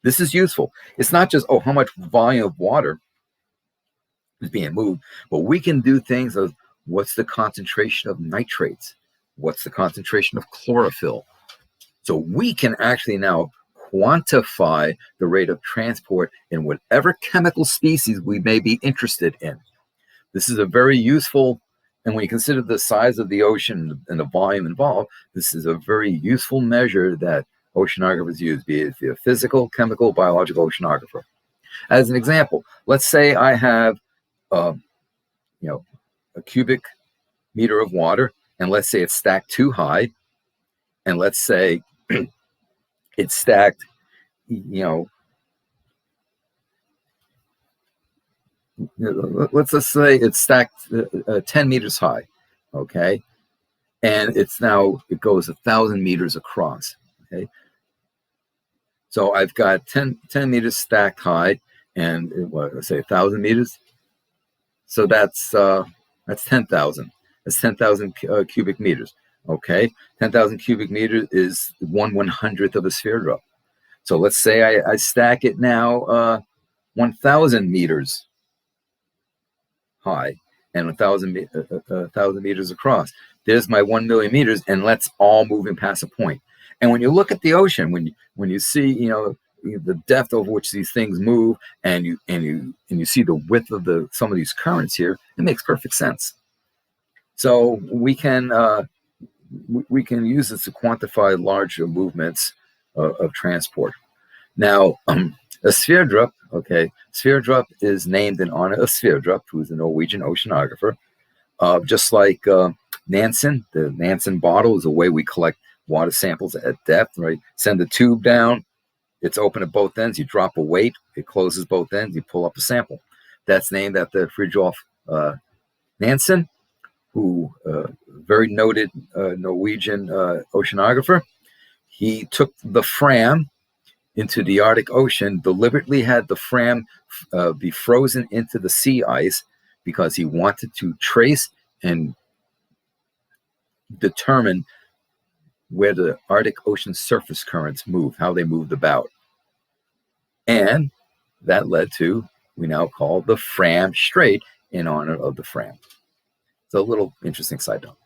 [SPEAKER 1] This is useful. It's not just, how much volume of water is being moved, but we can do things of what's the concentration of nitrates? What's the concentration of chlorophyll? So we can actually now quantify the rate of transport in whatever chemical species we may be interested in. This is a very useful, and when you consider the size of the ocean and the volume involved, this is a very useful measure that oceanographers use, be it a physical, chemical, biological oceanographer. As an example, let's say I have a cubic meter of water, and let's say it's stacked too high, and let's say it's stacked, let's just say it's stacked 10 meters high, okay? And it goes 1,000 meters across, okay? So I've got 10 meters stacked high, and let's say 1,000 meters. So that's 10,000. That's 10,000 cubic meters, okay? 10,000 cubic meters is 1/100th of a sphere drop. So let's say I stack it now 1,000 meters high and 1,000 meters across. There's my 1 million meters, and let's all moving past a point. And when you look at the ocean, when you see, the depth over which these things move, and you see the width of some of these currents here, it makes perfect sense. So we can use this to quantify larger movements of transport. Now, a Sverdrup, Sverdrup is named in honor of Sverdrup, who's a Norwegian oceanographer. Just like Nansen, the Nansen bottle is a way we collect water samples at depth, right? Send the tube down, it's open at both ends, you drop a weight, it closes both ends, you pull up a sample. That's named after Fridtjof Nansen, who very noted Norwegian oceanographer. He took the Fram into the Arctic Ocean, deliberately had the Fram be frozen into the sea ice because he wanted to trace and determine where the Arctic Ocean surface currents move, how they moved about. And that led to, we now call the Fram Strait in honor of the Fram. So a little interesting side note.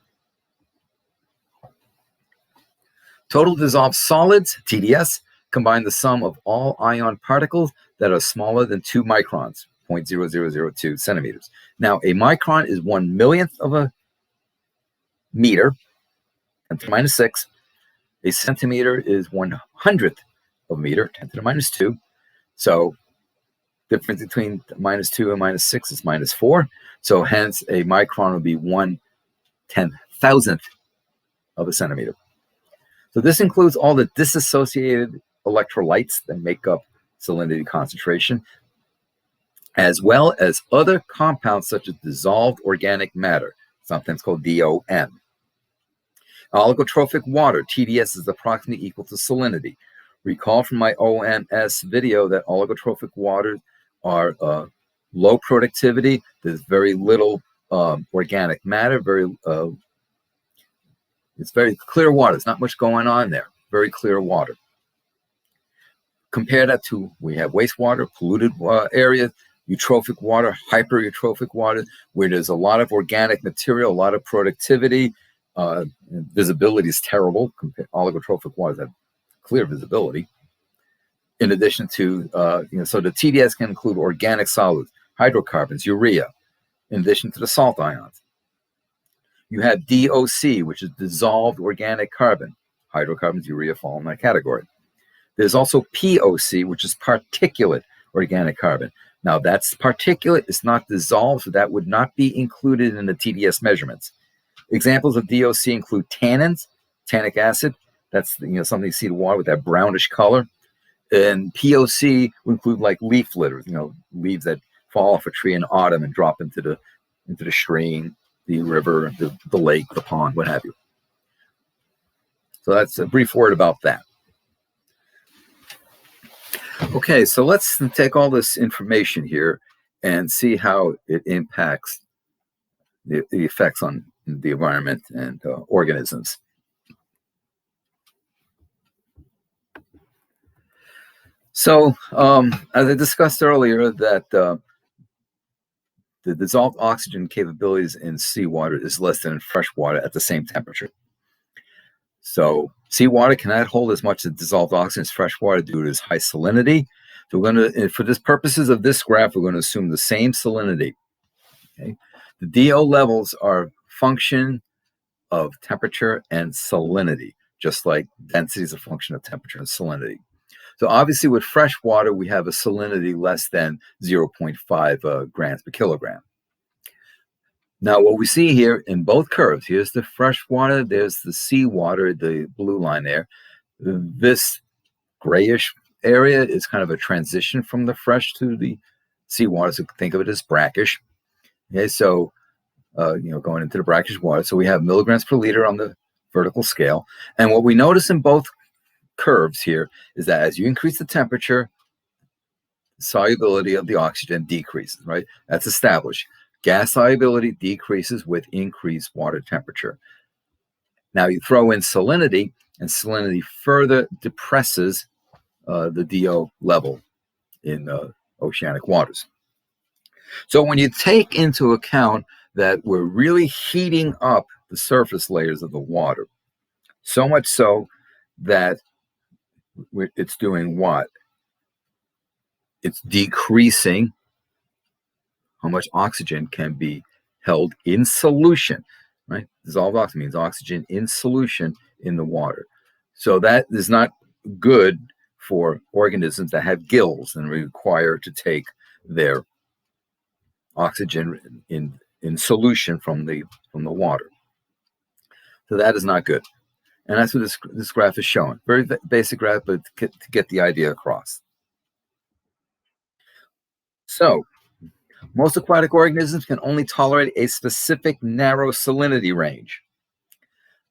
[SPEAKER 1] Total dissolved solids, TDS, combine the sum of all ion particles that are smaller than 2 microns, 0.0002 centimeters. Now, a micron is 1/millionth of a meter, 10 to the minus 6. A centimeter is 1/100th of a meter, 10 to the minus 2. So difference between -2 and -6 is -4. So hence a micron would be 1/10,000th of a centimeter. So this includes all the dissociated electrolytes that make up salinity concentration, as well as other compounds such as dissolved organic matter, sometimes called DOM. Oligotrophic water, TDS, is approximately equal to salinity. Recall from my OMS video that oligotrophic waters are low productivity. There's very little organic matter. It's very clear water. There's not much going on there. Very clear water. Compare that to, we have wastewater, polluted areas, eutrophic water, hyper-eutrophic water, where there's a lot of organic material, a lot of productivity. Visibility is terrible. Oligotrophic waters have clear visibility. In addition to, so the TDS can include organic solids, hydrocarbons, urea, in addition to the salt ions. You have DOC, which is dissolved organic carbon. Hydrocarbons, urea fall in that category. There's also POC, which is particulate organic carbon. Now, that's particulate. It's not dissolved, so that would not be included in the TDS measurements. Examples of DOC include tannins, tannic acid. That's something you see in water with that brownish color. And POC would include like leaf litter, leaves that fall off a tree in autumn and drop into the stream, the river, the lake, the pond, what have you. So that's a brief word about that. Okay, so let's take all this information here and see how it impacts the effects on the environment and organisms. So, as I discussed earlier, that the dissolved oxygen capabilities in seawater is less than in fresh water at the same temperature. So seawater cannot hold as much dissolved oxygen as fresh water due to its high salinity. So we're going to, for the purposes of this graph, we're going to assume the same salinity. Okay? The DO levels are function of temperature and salinity, just like density is a function of temperature and salinity. So obviously with fresh water, we have a salinity less than 0.5 grams per kilogram. Now, what we see here in both curves, here's the fresh water, there's the seawater, the blue line there. This grayish area is kind of a transition from the fresh to the seawater, so think of it as brackish. Okay, so, going into the brackish water. So we have milligrams per liter on the vertical scale. And what we notice in both curves here is that as you increase the temperature, solubility of the oxygen decreases, right? That's established. Gas solubility decreases with increased water temperature. Now you throw in salinity, and salinity further depresses the DO level in oceanic waters. So when you take into account that we're really heating up the surface layers of the water, so much so that it's doing what? It's decreasing how much oxygen can be held in solution, right? Dissolved oxygen means oxygen in solution in the water. So that is not good for organisms that have gills and require to take their oxygen in solution from the water. So that is not good. And that's what this graph is showing. Very basic graph, but to get the idea across. So most aquatic organisms can only tolerate a specific narrow salinity range.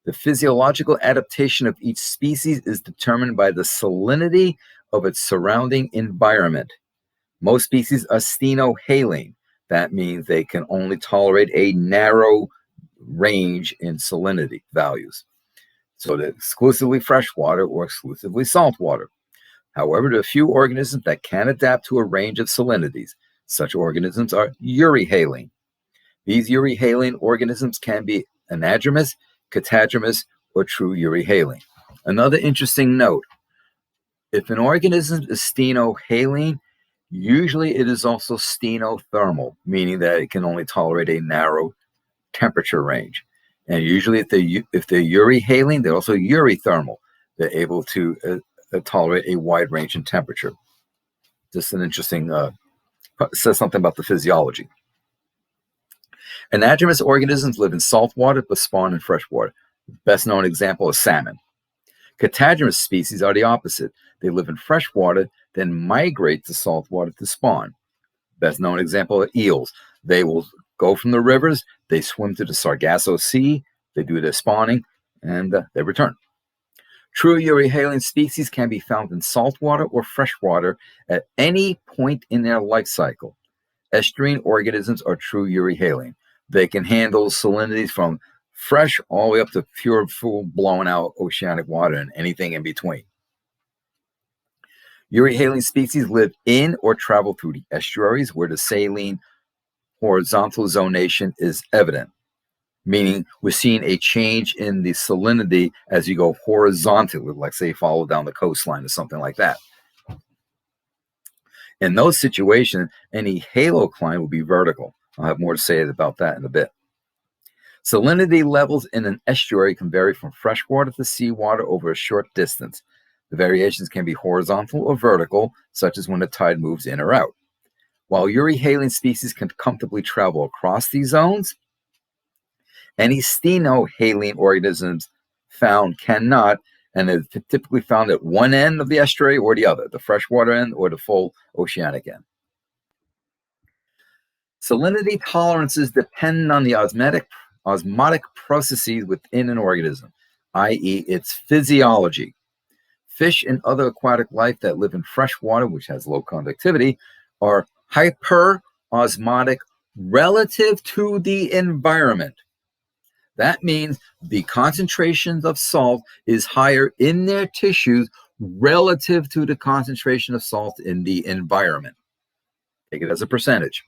[SPEAKER 1] The physiological adaptation of each species is determined by the salinity of its surrounding environment. Most species are stenohaline. That means they can only tolerate a narrow range in salinity values. So they're exclusively freshwater or exclusively saltwater. However, there are few organisms that can adapt to a range of salinities. Such organisms are euryhaline. These euryhaline organisms can be anadromous, catadromous, or true euryhaline. Another interesting note, if an organism is stenohaline, usually it is also stenothermal, meaning that it can only tolerate a narrow temperature range. And usually if they're euryhaline, they're also eurythermal. They're able to tolerate a wide range in temperature. Just an interesting, says something about the physiology. Anadromous organisms live in salt water but spawn in freshwater. Best known example is salmon. Catadromous species are the opposite. They live in freshwater, then migrate to saltwater to spawn. Best known example are eels. They will go from the rivers, they swim to the Sargasso Sea, they do their spawning, and they return. True euryhaline species can be found in saltwater or freshwater at any point in their life cycle. Estuarine organisms are true euryhaline. They can handle salinities from fresh all the way up to pure, full, blown out oceanic water and anything in between. Euryhaline species live in or travel through the estuaries where the saline horizontal zonation is evident, meaning we're seeing a change in the salinity as you go horizontally, like say follow down the coastline or something like that. In those situations, any halocline will be vertical. I'll have more to say about that in a bit. Salinity levels in an estuary can vary from freshwater to seawater over a short distance. The variations can be horizontal or vertical, such as when the tide moves in or out. While euryhaline species can comfortably travel across these zones, any stenohaline organisms found cannot, and they're typically found at one end of the estuary or the other, the freshwater end or the full oceanic end. Salinity tolerances depend on the osmotic processes within an organism, i.e. its physiology. Fish and other aquatic life that live in fresh water, which has low conductivity, are hyperosmotic relative to the environment. That means the concentrations of salt is higher in their tissues relative to the concentration of salt in the environment. Take it as a percentage.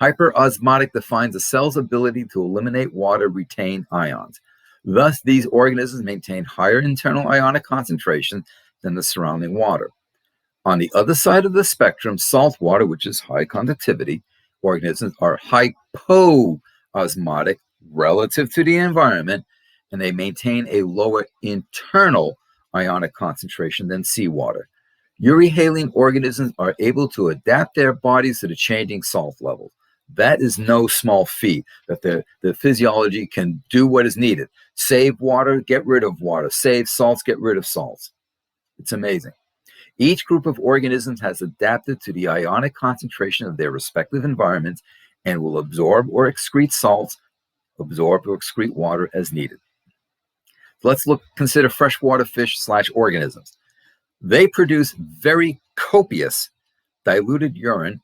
[SPEAKER 1] Hyperosmotic defines a cell's ability to eliminate water-retained ions. Thus, these organisms maintain higher internal ionic concentration than the surrounding water. On the other side of the spectrum, salt water, which is high conductivity, organisms are hypoosmotic relative to the environment, and they maintain a lower internal ionic concentration than seawater. Euryhaline organisms are able to adapt their bodies to the changing salt level. That is no small feat, that the physiology can do what is needed. Save water, get rid of water. Save salts, get rid of salts. It's amazing. Each group of organisms has adapted to the ionic concentration of their respective environments and will absorb or excrete salts, absorb or excrete water as needed. Let's consider freshwater fish / organisms. They produce very copious diluted urine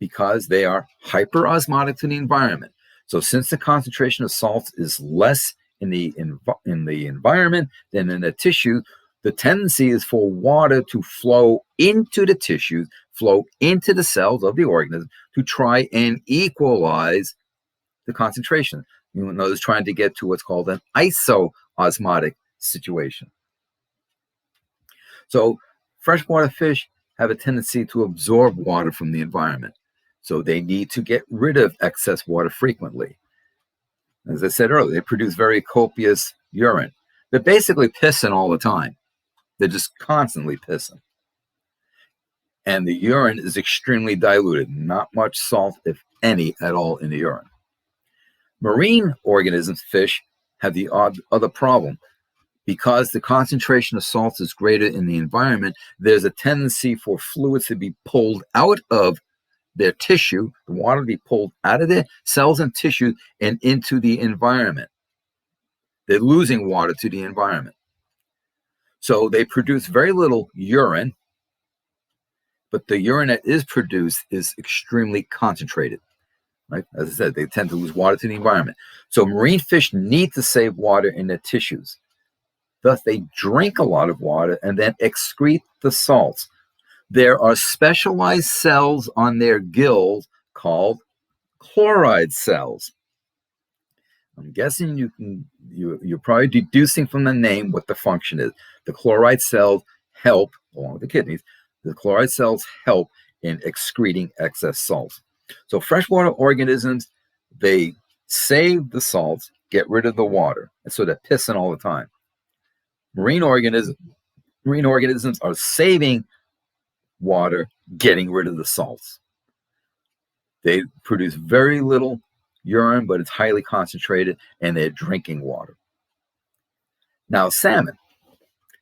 [SPEAKER 1] because they are hyperosmotic to the environment. So since the concentration of salts is less in the environment than in the tissue, The tendency is for water to flow into the tissues, flow into the cells of the organism to try and equalize the concentration. You know, it's trying to get to what's called an isoosmotic situation. So freshwater fish have a tendency to absorb water from the environment. So they need to get rid of excess water frequently. As I said earlier, they produce very copious urine. They're basically pissing all the time. They're just constantly pissing. And the urine is extremely diluted, not much salt, if any, at all in the urine. Marine organisms, fish, have the other problem. Because the concentration of salts is greater in the environment, there's a tendency for fluids to be pulled out of their tissue, the water to be pulled out of their cells and tissue and into the environment. They're losing water to the environment. So they produce very little urine, but the urine that is produced is extremely concentrated. Right? As I said, they tend to lose water to the environment. So marine fish need to save water in their tissues. Thus, they drink a lot of water and then excrete the salts. There are specialized cells on their gills called chloride cells. I'm guessing you're probably deducing from the name what the function is. The chloride cells help, along with the kidneys, the chloride cells help in excreting excess salts. So freshwater organisms, they save the salts, get rid of the water, and so they're pissing all the time. Marine organisms are saving water, getting rid of the salts. They produce very little urine, but it's highly concentrated, and they're drinking water. Now, salmon,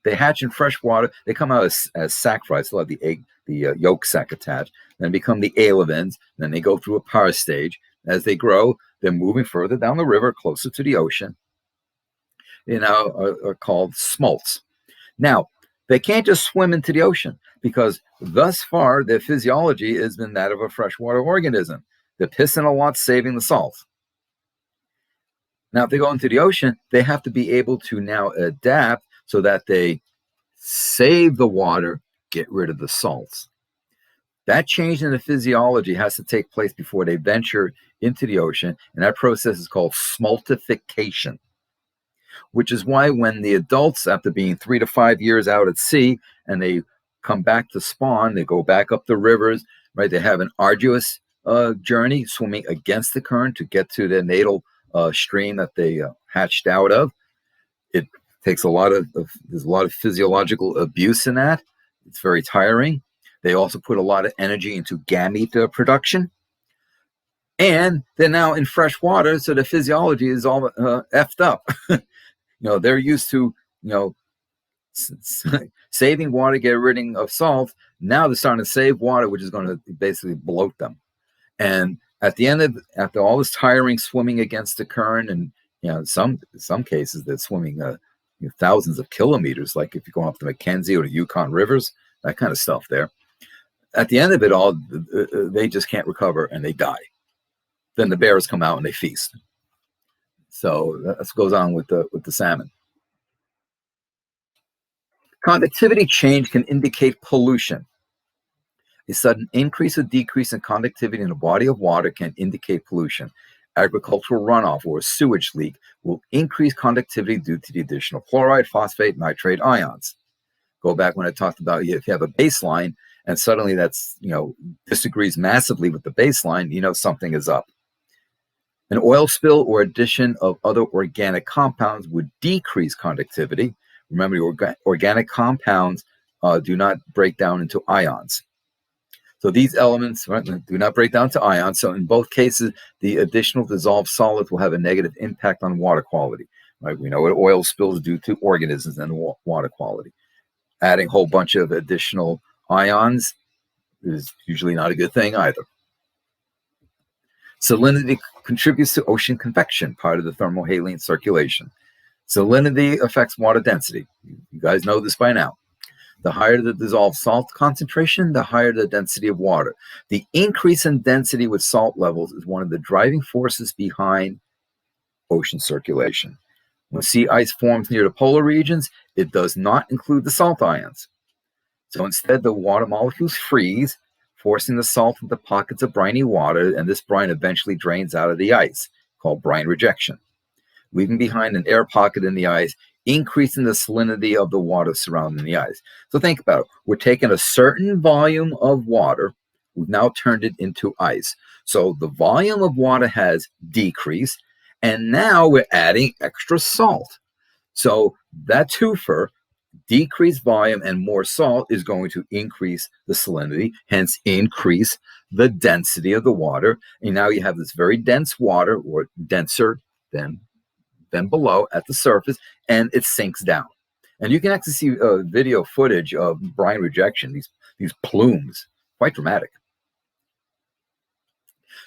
[SPEAKER 1] they hatch in fresh water. They come out as sac fry, still have the egg, the yolk sac attached, then become the alevins. Then they go through a parr stage. As they grow, they're moving further down the river, closer to the ocean. They now are called smolts. Now, they can't just swim into the ocean because thus far their physiology has been that of a freshwater organism. They're pissing a lot, saving the salts. Now, if they go into the ocean, they have to be able to now adapt so that they save the water, get rid of the salts. That change in the physiology has to take place before they venture into the ocean, and that process is called smoltification, which is why when the adults, after being 3 to 5 years out at sea, and they come back to spawn, they go back up the rivers, right? They have an arduous journey swimming against the current to get to their natal stream that they hatched out of. It takes there's a lot of physiological abuse in that. It's very tiring. They also put a lot of energy into gamete production. And they're now in fresh water, so the physiology is all effed up. They're used to, saving water, get rid of salt. Now they're starting to save water, which is going to basically bloat them. And at the end after all this tiring swimming against the current, and in some cases they're swimming thousands of kilometers, like if you go up the Mackenzie or the Yukon rivers, that kind of stuff there. At the end of it all, they just can't recover and they die. Then the bears come out and they feast. So that goes on with the salmon. Conductivity change can indicate pollution. A sudden increase or decrease in conductivity in a body of water can indicate pollution. Agricultural runoff or a sewage leak will increase conductivity due to the additional chloride, phosphate, nitrate ions. Go back when I talked about if you have a baseline and suddenly that's disagrees massively with the baseline, something is up. An oil spill or addition of other organic compounds would decrease conductivity. Remember, organic compounds do not break down into ions. So these elements do not break down to ions. So in both cases, the additional dissolved solids will have a negative impact on water quality. Right? We know what oil spills do to organisms and water quality. Adding a whole bunch of additional ions is usually not a good thing either. Salinity contributes to ocean convection, part of the thermohaline circulation. Salinity affects water density. You guys know this by now. The higher the dissolved salt concentration, the higher the density of water. The increase in density with salt levels is one of the driving forces behind ocean circulation. When sea ice forms near the polar regions, it does not include the salt ions. So instead, the water molecules freeze, forcing the salt into pockets of briny water, and this brine eventually drains out of the ice, called brine rejection, leaving behind an air pocket in the ice, increasing the salinity of the water surrounding the ice. So think about it. We're taking a certain volume of water, we've now turned it into ice. So the volume of water has decreased, and now we're adding extra salt. So that twofer, decreased volume and more salt, is going to increase the salinity, hence increase the density of the water. And now you have this very dense water, or denser than below at the surface, and it sinks down. And you can actually see video footage of brine rejection, these plumes, quite dramatic.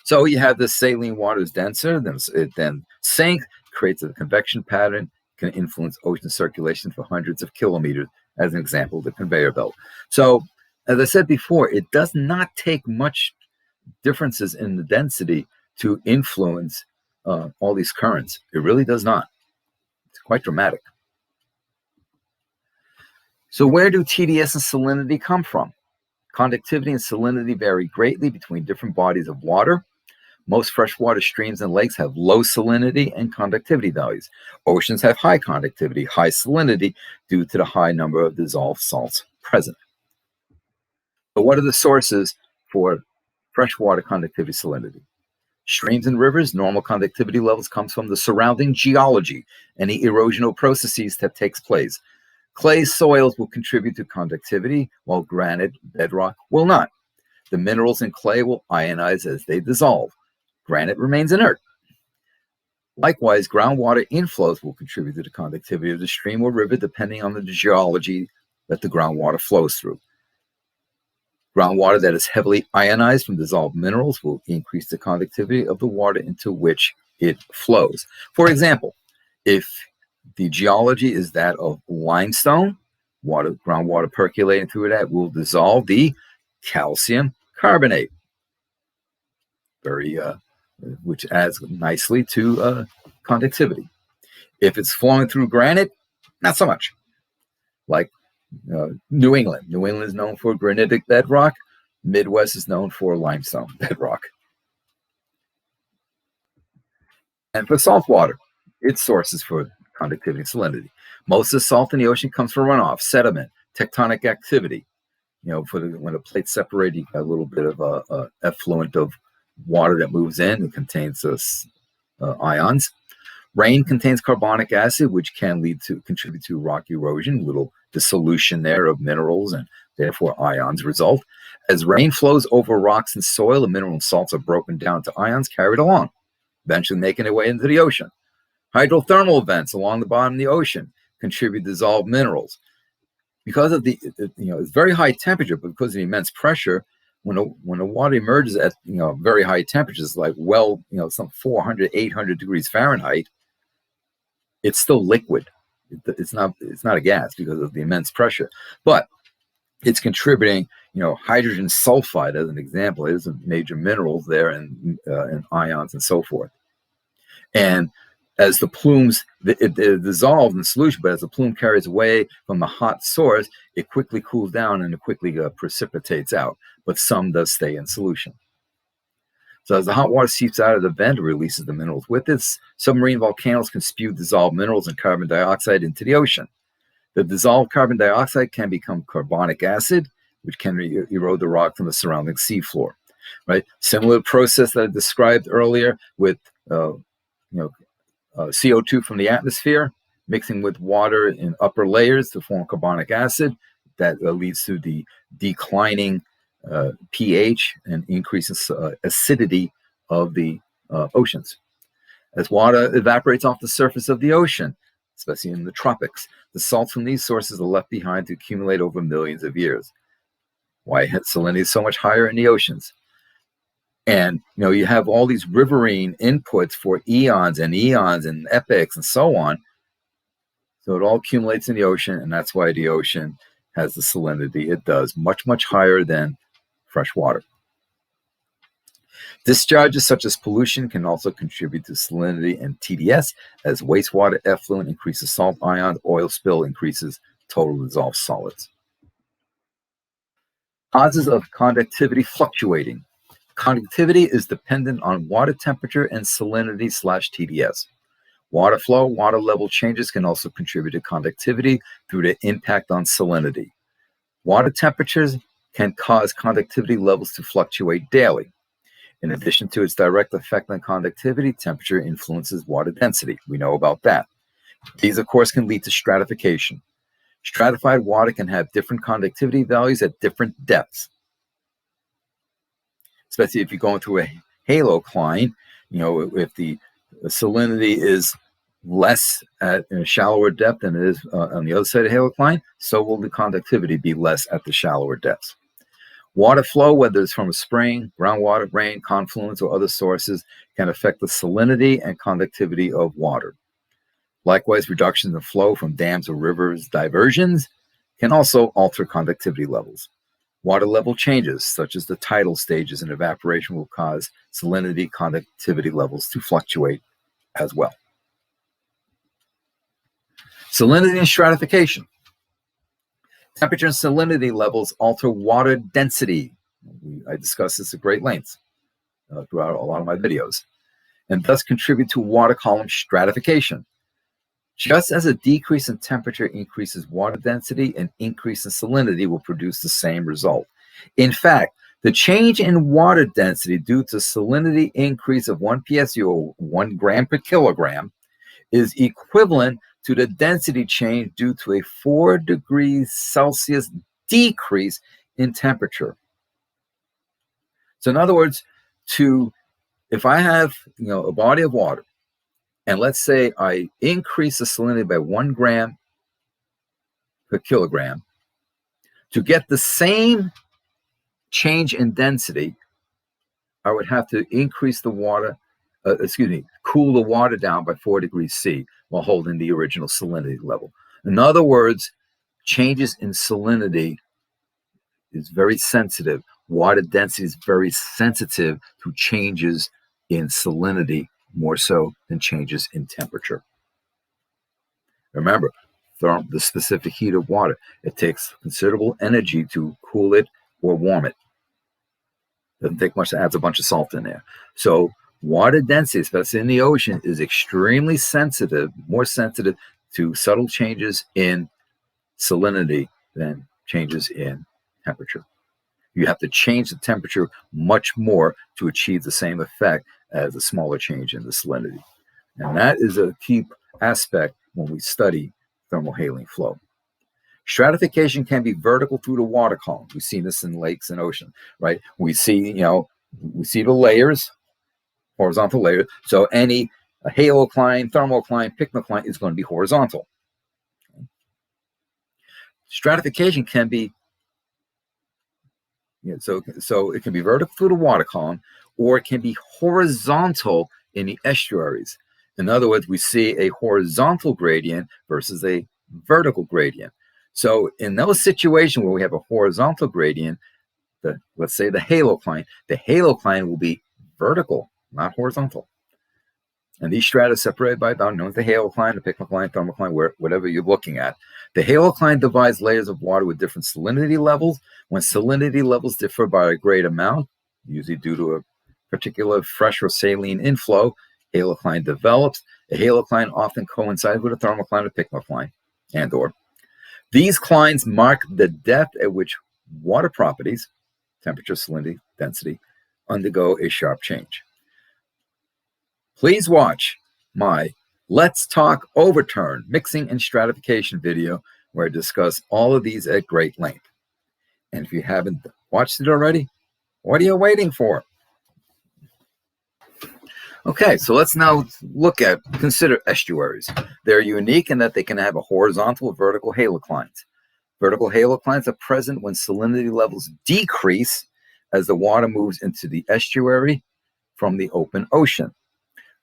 [SPEAKER 1] So you have this saline water is denser, then it then sinks, creates a convection pattern, can influence ocean circulation for hundreds of kilometers, as an example, the conveyor belt. So, as I said before, it does not take much differences in the density to influence all these currents. It really does not. It's quite dramatic. So where do TDS and salinity come from? Conductivity and salinity vary greatly between different bodies of water. Most freshwater streams and lakes have low salinity and conductivity values. Oceans have high conductivity, high salinity, due to the high number of dissolved salts present. So what are the sources for freshwater conductivity salinity? Streams and rivers, normal conductivity levels comes from the surrounding geology, any erosional processes that takes place. Clay soils will contribute to conductivity, while granite bedrock will not. The minerals in clay will ionize as they dissolve. Granite remains inert. Likewise, groundwater inflows will contribute to the conductivity of the stream or river depending on the geology that the groundwater flows through. Groundwater that is heavily ionized from dissolved minerals will increase the conductivity of the water into which it flows. For example, if the geology is that of limestone, groundwater percolating through that will dissolve the calcium carbonate, which adds nicely to conductivity. If it's flowing through granite, not so much. Like New England. New England is known for granitic bedrock. Midwest is known for limestone bedrock. And for salt water, its sources for conductivity and salinity. Most of the salt in the ocean comes from runoff, sediment, tectonic activity. When a plate's separated, you got a little bit of a effluent of water that moves in and contains ions. Rain contains carbonic acid, which can contribute to rock erosion, little dissolution there of minerals, and therefore ions result. As rain flows over rocks and soil, the mineral and salts are broken down to ions carried along, eventually making their way into the ocean. Hydrothermal events along the bottom of the ocean contribute to dissolved minerals. Because of it's very high temperature, but because of the immense pressure, when the water emerges at very high temperatures, like some 400, 800 degrees Fahrenheit, it's still liquid. It's not a gas because of the immense pressure, but it's contributing. Hydrogen sulfide, as an example, is a major mineral there, and ions and so forth. And as the plumes, it dissolves in solution, but as the plume carries away from the hot source, it quickly cools down and it quickly precipitates out. But some does stay in solution. So as the hot water seeps out of the vent, it releases the minerals with it. Submarine volcanoes can spew dissolved minerals and carbon dioxide into the ocean. The dissolved carbon dioxide can become carbonic acid, which can erode the rock from the surrounding seafloor. Right, similar process that I described earlier with CO2 from the atmosphere mixing with water in upper layers to form carbonic acid. That leads to the declining pH and increases acidity of the oceans. As water evaporates off the surface of the ocean, especially in the tropics, the salts from these sources are left behind to accumulate over millions of years. Why salinity is so much higher in the oceans. And you have all these riverine inputs for eons and epochs and so on. So it all accumulates in the ocean, and that's why the ocean has the salinity it does, much, much higher than fresh water. Discharges such as pollution can also contribute to salinity and TDS, as wastewater effluent increases salt ions, oil spill increases total dissolved solids. Causes of conductivity fluctuating. Conductivity is dependent on water temperature and salinity/TDS. Water flow, water level changes can also contribute to conductivity through their impact on salinity. Water temperatures can cause conductivity levels to fluctuate daily. In addition to its direct effect on conductivity, temperature influences water density. We know about that. These, of course, can lead to stratification. Stratified water can have different conductivity values at different depths. Especially if you're going through a halocline, if the salinity is less at a shallower depth than it is on the other side of the halocline, so will the conductivity be less at the shallower depths. Water flow, whether it's from a spring, groundwater, rain, confluence, or other sources, can affect the salinity and conductivity of water. Likewise, reductions in flow from dams or rivers, diversions, can also alter conductivity levels. Water level changes, such as the tidal stages and evaporation, will cause salinity conductivity levels to fluctuate as well. Salinity and stratification. Temperature and salinity levels alter water density. I discuss this at great length throughout a lot of my videos, and thus contribute to water column stratification. Just as a decrease in temperature increases water density, an increase in salinity will produce the same result. In fact, the change in water density due to salinity increase of 1 PSU, or 1 gram per kilogram, is equivalent to the density change due to a 4 degrees Celsius decrease in temperature. So in other words, if I have a body of water, and let's say I increase the salinity by 1 gram per kilogram, to get the same change in density, I would have to increase the water, cool the water down by 4 degrees C while holding the original salinity level. In other words, changes in salinity is very sensitive. Water density is very sensitive to changes in salinity, more so than changes in temperature. Remember, the specific heat of water, it takes considerable energy to cool it or warm it. Doesn't take much, adds a bunch of salt in there. So water density, especially in the ocean, is extremely sensitive, more sensitive to subtle changes in salinity than changes in temperature. You have to change the temperature much more to achieve the same effect as a smaller change in the salinity. And that is a key aspect when we study thermohaline flow. Stratification can be vertical through the water column. We've seen this in lakes and ocean, right? We see the layers, horizontal layers. So any halocline, thermocline, pycnocline is going to be horizontal. Stratification can be so it can be vertical through the water column, or it can be horizontal in the estuaries. In other words, we see a horizontal gradient versus a vertical gradient. So in those situations where we have a horizontal gradient, let's say the halocline will be vertical, not horizontal. And these strata separated by a boundary known as the halocline, the pycnocline, thermocline, whatever you're looking at. The halocline divides layers of water with different salinity levels. When salinity levels differ by a great amount, usually due to a particular fresh or saline inflow, halocline develops. The halocline often coincides with a thermocline or pycnocline, and/or. These clines mark the depth at which water properties, temperature, salinity, density, undergo a sharp change. Please watch my Let's Talk Overturn Mixing and Stratification video, where I discuss all of these at great length. And if you haven't watched it already, what are you waiting for? Okay, so let's now consider estuaries. They're unique in that they can have a horizontal or vertical haloclines. Vertical haloclines are present when salinity levels decrease as the water moves into the estuary from the open ocean.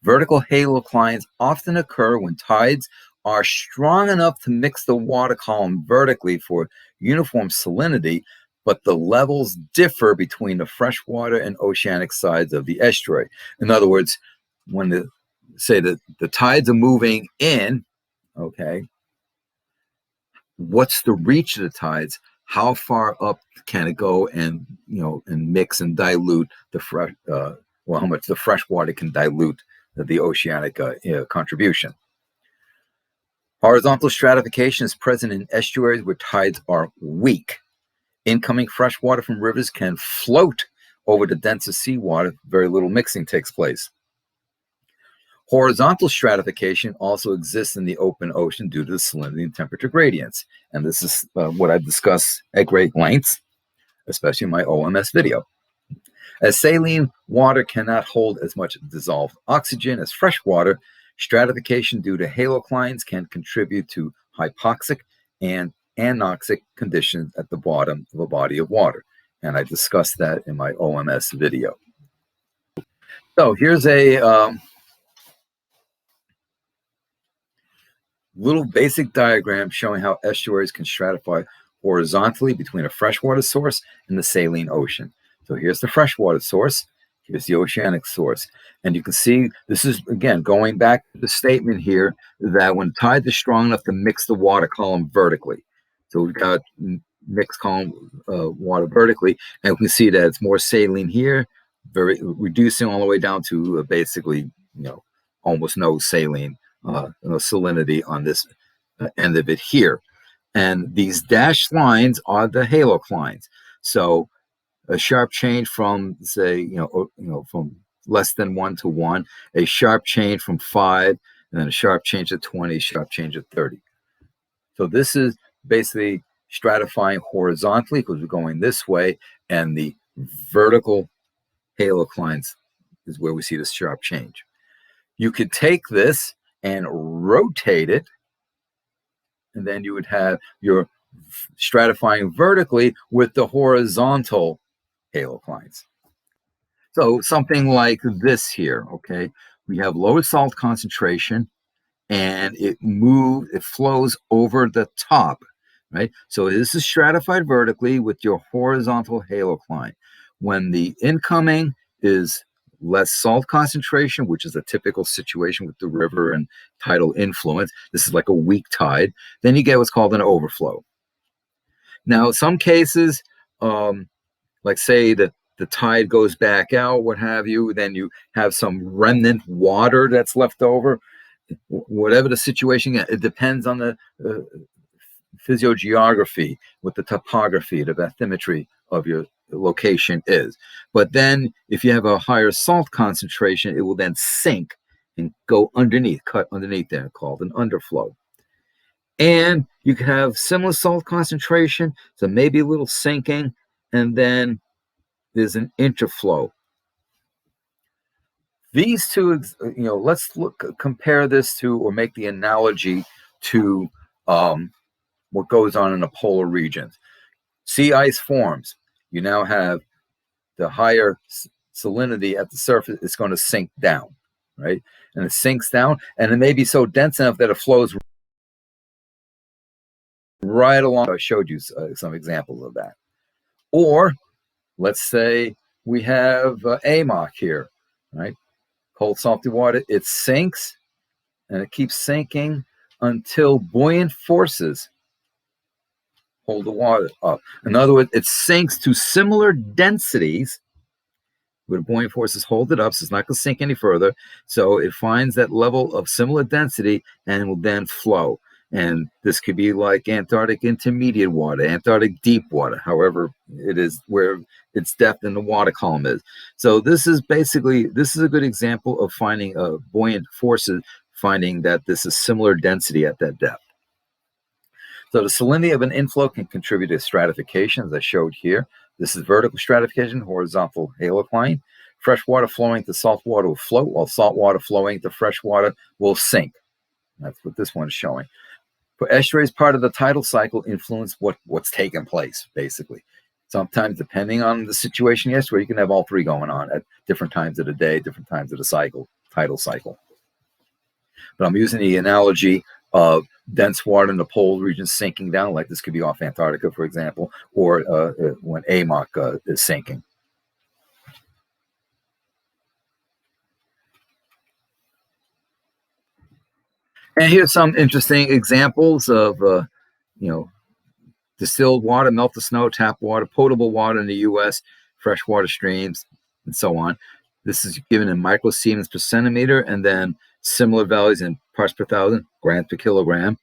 [SPEAKER 1] Vertical haloclines often occur when tides are strong enough to mix the water column vertically for uniform salinity, but the levels differ between the freshwater and oceanic sides of the estuary. In other words, when the tides are moving in, okay, what's the reach of the tides? How far up can it go and mix and dilute the how much the fresh water can dilute the oceanic contribution. Horizontal stratification is present in estuaries where tides are weak. Incoming fresh water from rivers can float over the denser seawater. Very little mixing takes place. Horizontal stratification also exists in the open ocean due to the salinity and temperature gradients. And this is what I discuss at great lengths, especially in my OMS video. As saline water cannot hold as much dissolved oxygen as fresh water, stratification due to haloclines can contribute to hypoxic and anoxic conditions at the bottom of a body of water. And I discussed that in my OMS video. So here's a little basic diagram showing how estuaries can stratify horizontally between a freshwater source and the saline ocean. So here's the freshwater source, here's the oceanic source. And you can see this is, again, going back to the statement here that when tides are strong enough to mix the water column vertically. So we've got mixed column water vertically, and we can see that it's more saline here, reducing all the way down to basically, almost no saline salinity on this end of it here. And these dashed lines are the haloclines. So a sharp change from, say, from less than 1 to 1, a sharp change from 5, and then a sharp change to 20, sharp change to 30. So this is basically stratifying horizontally because we're going this way, and the vertical haloclines is where we see this sharp change. You could take this and rotate it, and then you would have your stratifying vertically with the horizontal haloclines. So something like this here, okay? We have lower salt concentration, and it flows over the top, right? So this is stratified vertically with your horizontal halocline. When the incoming is less salt concentration, which is a typical situation with the river and tidal influence, this is like a weak tide, then you get what's called an overflow. Now, some cases, like say the tide goes back out, what have you, then you have some remnant water that's left over. Whatever the situation, it depends on the physiogeography, what the topography, the bathymetry of your location is. But then if you have a higher salt concentration, it will then sink and go underneath, cut underneath there, called an underflow. And you can have similar salt concentration, so maybe a little sinking, and then there's an interflow. These two, let's compare this to, or make the analogy to what goes on in the polar regions. Sea ice forms. You now have the higher salinity at the surface. It's going to sink down, right? And it sinks down, and it may be so dense enough that it flows right along. I showed you some examples of that. Or let's say we have AMOC here, right? Cold salty water. It sinks, and it keeps sinking until buoyant forces hold the water up. In other words, it sinks to similar densities where the buoyant forces hold it up, so it's not going to sink any further. So it finds that level of similar density and will then flow. And this could be like Antarctic intermediate water, Antarctic deep water, however it is, where its depth in the water column is. So this is a good example of finding buoyant forces, finding that this is similar density at that depth. So the salinity of an inflow can contribute to stratification, as I showed here. This is vertical stratification, horizontal halocline. Fresh water flowing to salt water will float, while salt water flowing to fresh water will sink. That's what this one is showing. For estuaries, part of the tidal cycle influence what's taking place, basically. Sometimes, depending on the situation, yes, where you can have all three going on at different times of the day, different times of the cycle, tidal cycle. But I'm using the analogy dense water in the polar region sinking down, like this could be off Antarctica, for example, or when AMOC is sinking. And here's some interesting examples of, distilled water, melt the snow, tap water, potable water in the U.S., freshwater streams, and so on. This is given in microsiemens per centimeter, and then similar values in parts per thousand, grams per kilogram.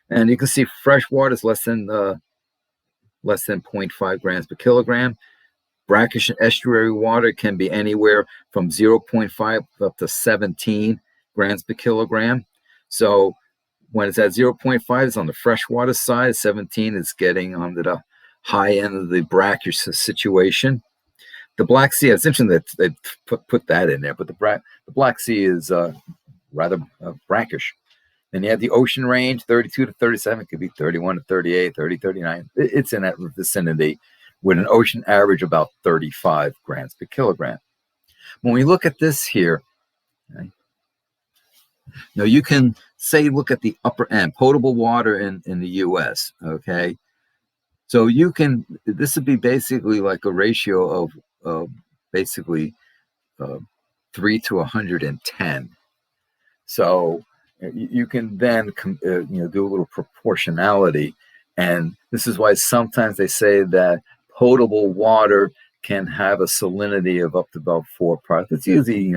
[SPEAKER 1] And you can see fresh water is less than 0.5 grams per kilogram. Brackish and estuary water can be anywhere from 0.5 up to 17 grams per kilogram. So when it's at 0.5, it's on the freshwater side. 17 is getting onto the high end of the brackish situation. The Black Sea, it's interesting that they put that in there, but the Black Sea is rather brackish. Then you have the ocean range, 32 to 37, it could be 31 to 38, 30, 39. It's in that vicinity, with an ocean average about 35 grams per kilogram. When we look at this here, okay, now you can say, look at the upper end, potable water in the U.S., okay? So you can, this would be basically like a ratio of basically 3 to 110. So you can then do a little proportionality, and this is why sometimes they say that potable water can have a salinity of up to about 4 parts. It's usually,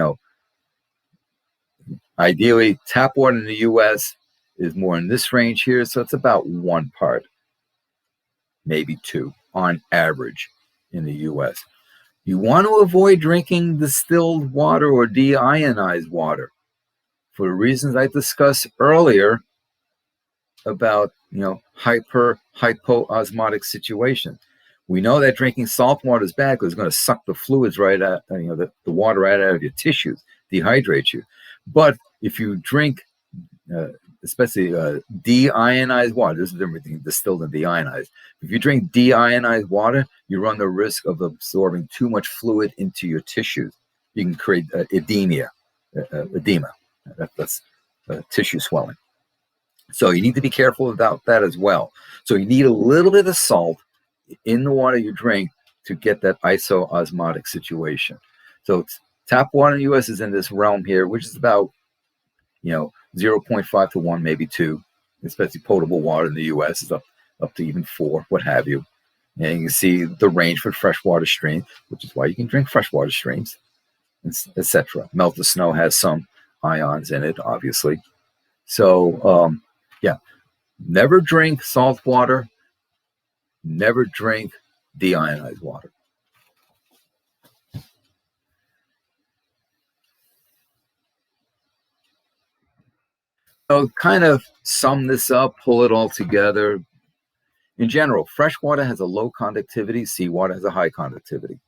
[SPEAKER 1] ideally tap water in the U.S. is more in this range here, so it's about 1 part, maybe 2 on average in the U.S. You want to avoid drinking distilled water or deionized water for the reasons I discussed earlier about, hypoosmotic situation. We know that drinking salt water is bad because it's going to suck the fluids right out, the water right out of your tissues, dehydrate you. But if you drink, especially deionized water, this is the difference between distilled and deionized. If you drink deionized water, you run the risk of absorbing too much fluid into your tissues. You can create edema. That's tissue swelling. So you need to be careful about that as well. So you need a little bit of salt in the water you drink to get that isoosmotic situation. So tap water in the U.S. is in this realm here, which is about 0.5 to 1, maybe 2, especially potable water in the U.S. is up to even 4, what have you. And you can see the range for freshwater stream, which is why you can drink freshwater streams, etc. Melted snow has some ions in it, obviously. So, never drink salt water, never drink deionized water. So kind of sum this up, pull it all together. In general, fresh water has a low conductivity, seawater has a high conductivity.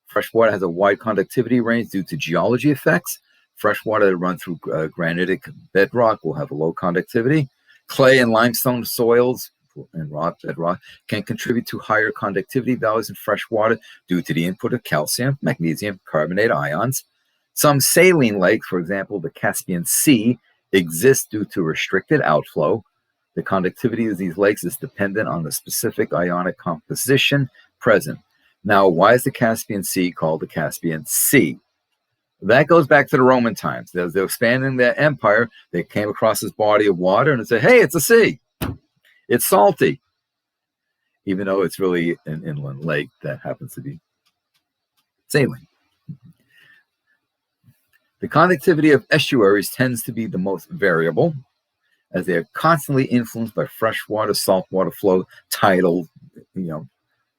[SPEAKER 1] Freshwater has a wide conductivity range due to geology effects. Freshwater that run through granitic bedrock will have a low conductivity. Clay and limestone soils and bedrock can contribute to higher conductivity values in freshwater due to the input of calcium, magnesium, carbonate ions. Some saline lakes, for example, the Caspian Sea, exist due to restricted outflow. The conductivity of these lakes is dependent on the specific ionic composition present. Now, why is the Caspian Sea called the Caspian Sea? That goes back to the Roman times. As they're expanding their empire, they came across this body of water and they said, hey, it's a sea. It's salty. Even though it's really an inland lake that happens to be saline. The conductivity of estuaries tends to be the most variable, as they are constantly influenced by freshwater, saltwater flow, tidal,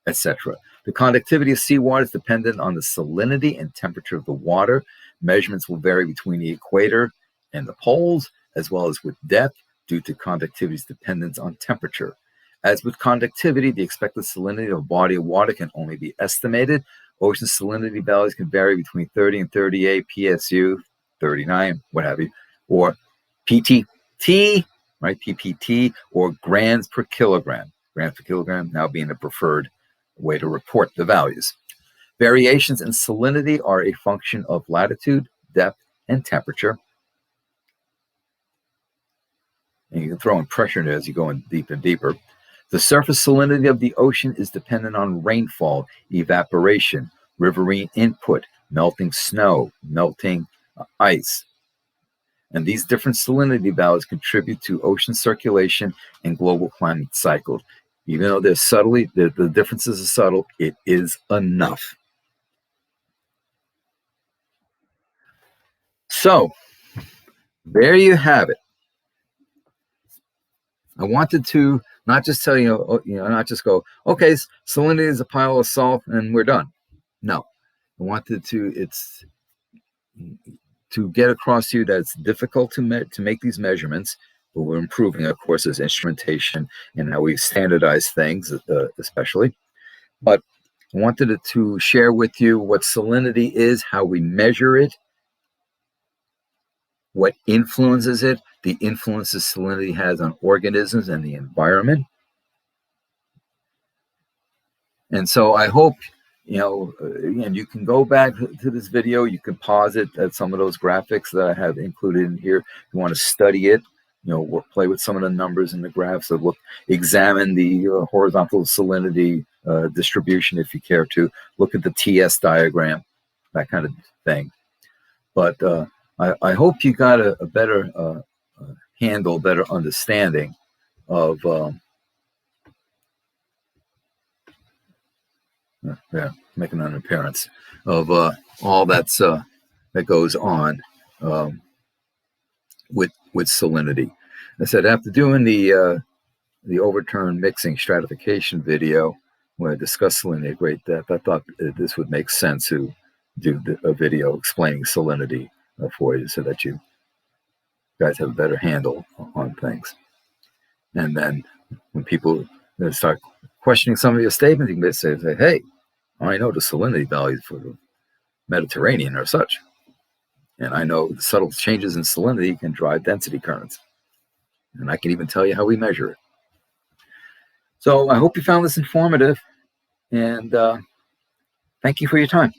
[SPEAKER 1] etc. The conductivity of seawater is dependent on the salinity and temperature of the water. Measurements will vary between the equator and the poles, as well as with depth, due to conductivity's dependence on temperature. As with conductivity, the expected salinity of a body of water can only be estimated. Ocean salinity values can vary between 30 and 38 PSU, 39, what have you, or PTT, right? PPT, or grams per kilogram. Grams per kilogram now being the preferred way to report the values. Variations in salinity are a function of latitude, depth, and temperature. and you can throw in pressure in it as you go in deeper and deeper. The surface salinity of the ocean is dependent on rainfall, evaporation, riverine input, melting snow, melting ice. And these different salinity values contribute to ocean circulation and global climate cycles. Even though they're subtly, the differences are subtle, it is enough. So, there you have it. I wanted to not just tell you, not just go, okay, salinity is a pile of salt and we're done. No, I wanted to get across to you that it's difficult to make these measurements, but we're improving, of course, as instrumentation and how we standardize things, especially. But I wanted to share with you what salinity is, how we measure it, what influences it, the influences salinity has on organisms and the environment. And so I hope, and you can go back to this video, you can pause it at some of those graphics that I have included in here. If you want to study it, play with some of the numbers in the graphs, so examine the horizontal salinity distribution if you care to. Look at the TS diagram, that kind of thing. But I hope you got a better handle, better understanding of making an appearance of all that's that goes on with salinity. I said after doing the overturned mixing stratification video where I discussed salinity, I thought this would make sense to do a video explaining salinity for you, so that you guys have a better handle on things. And then when people start questioning some of your statements, you can say, hey, I know the salinity values for the Mediterranean are such. And I know the subtle changes in salinity can drive density currents. And I can even tell you how we measure it. So I hope you found this informative. And thank you for your time.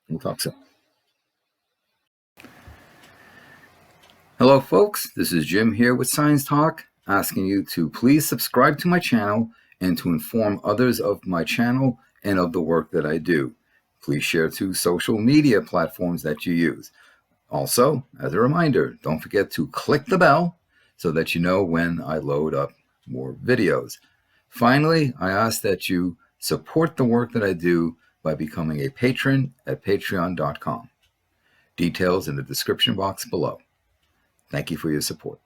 [SPEAKER 1] We'll talk soon. Hello, folks. This is Jim here with Science Talk, asking you to please subscribe to my channel and to inform others of my channel and of the work that I do. Please share to social media platforms that you use. Also, as a reminder, don't forget to click the bell so that you know when I load up more videos. Finally, I ask that you support the work that I do by becoming a patron at patreon.com. Details in the description box below. Thank you for your support.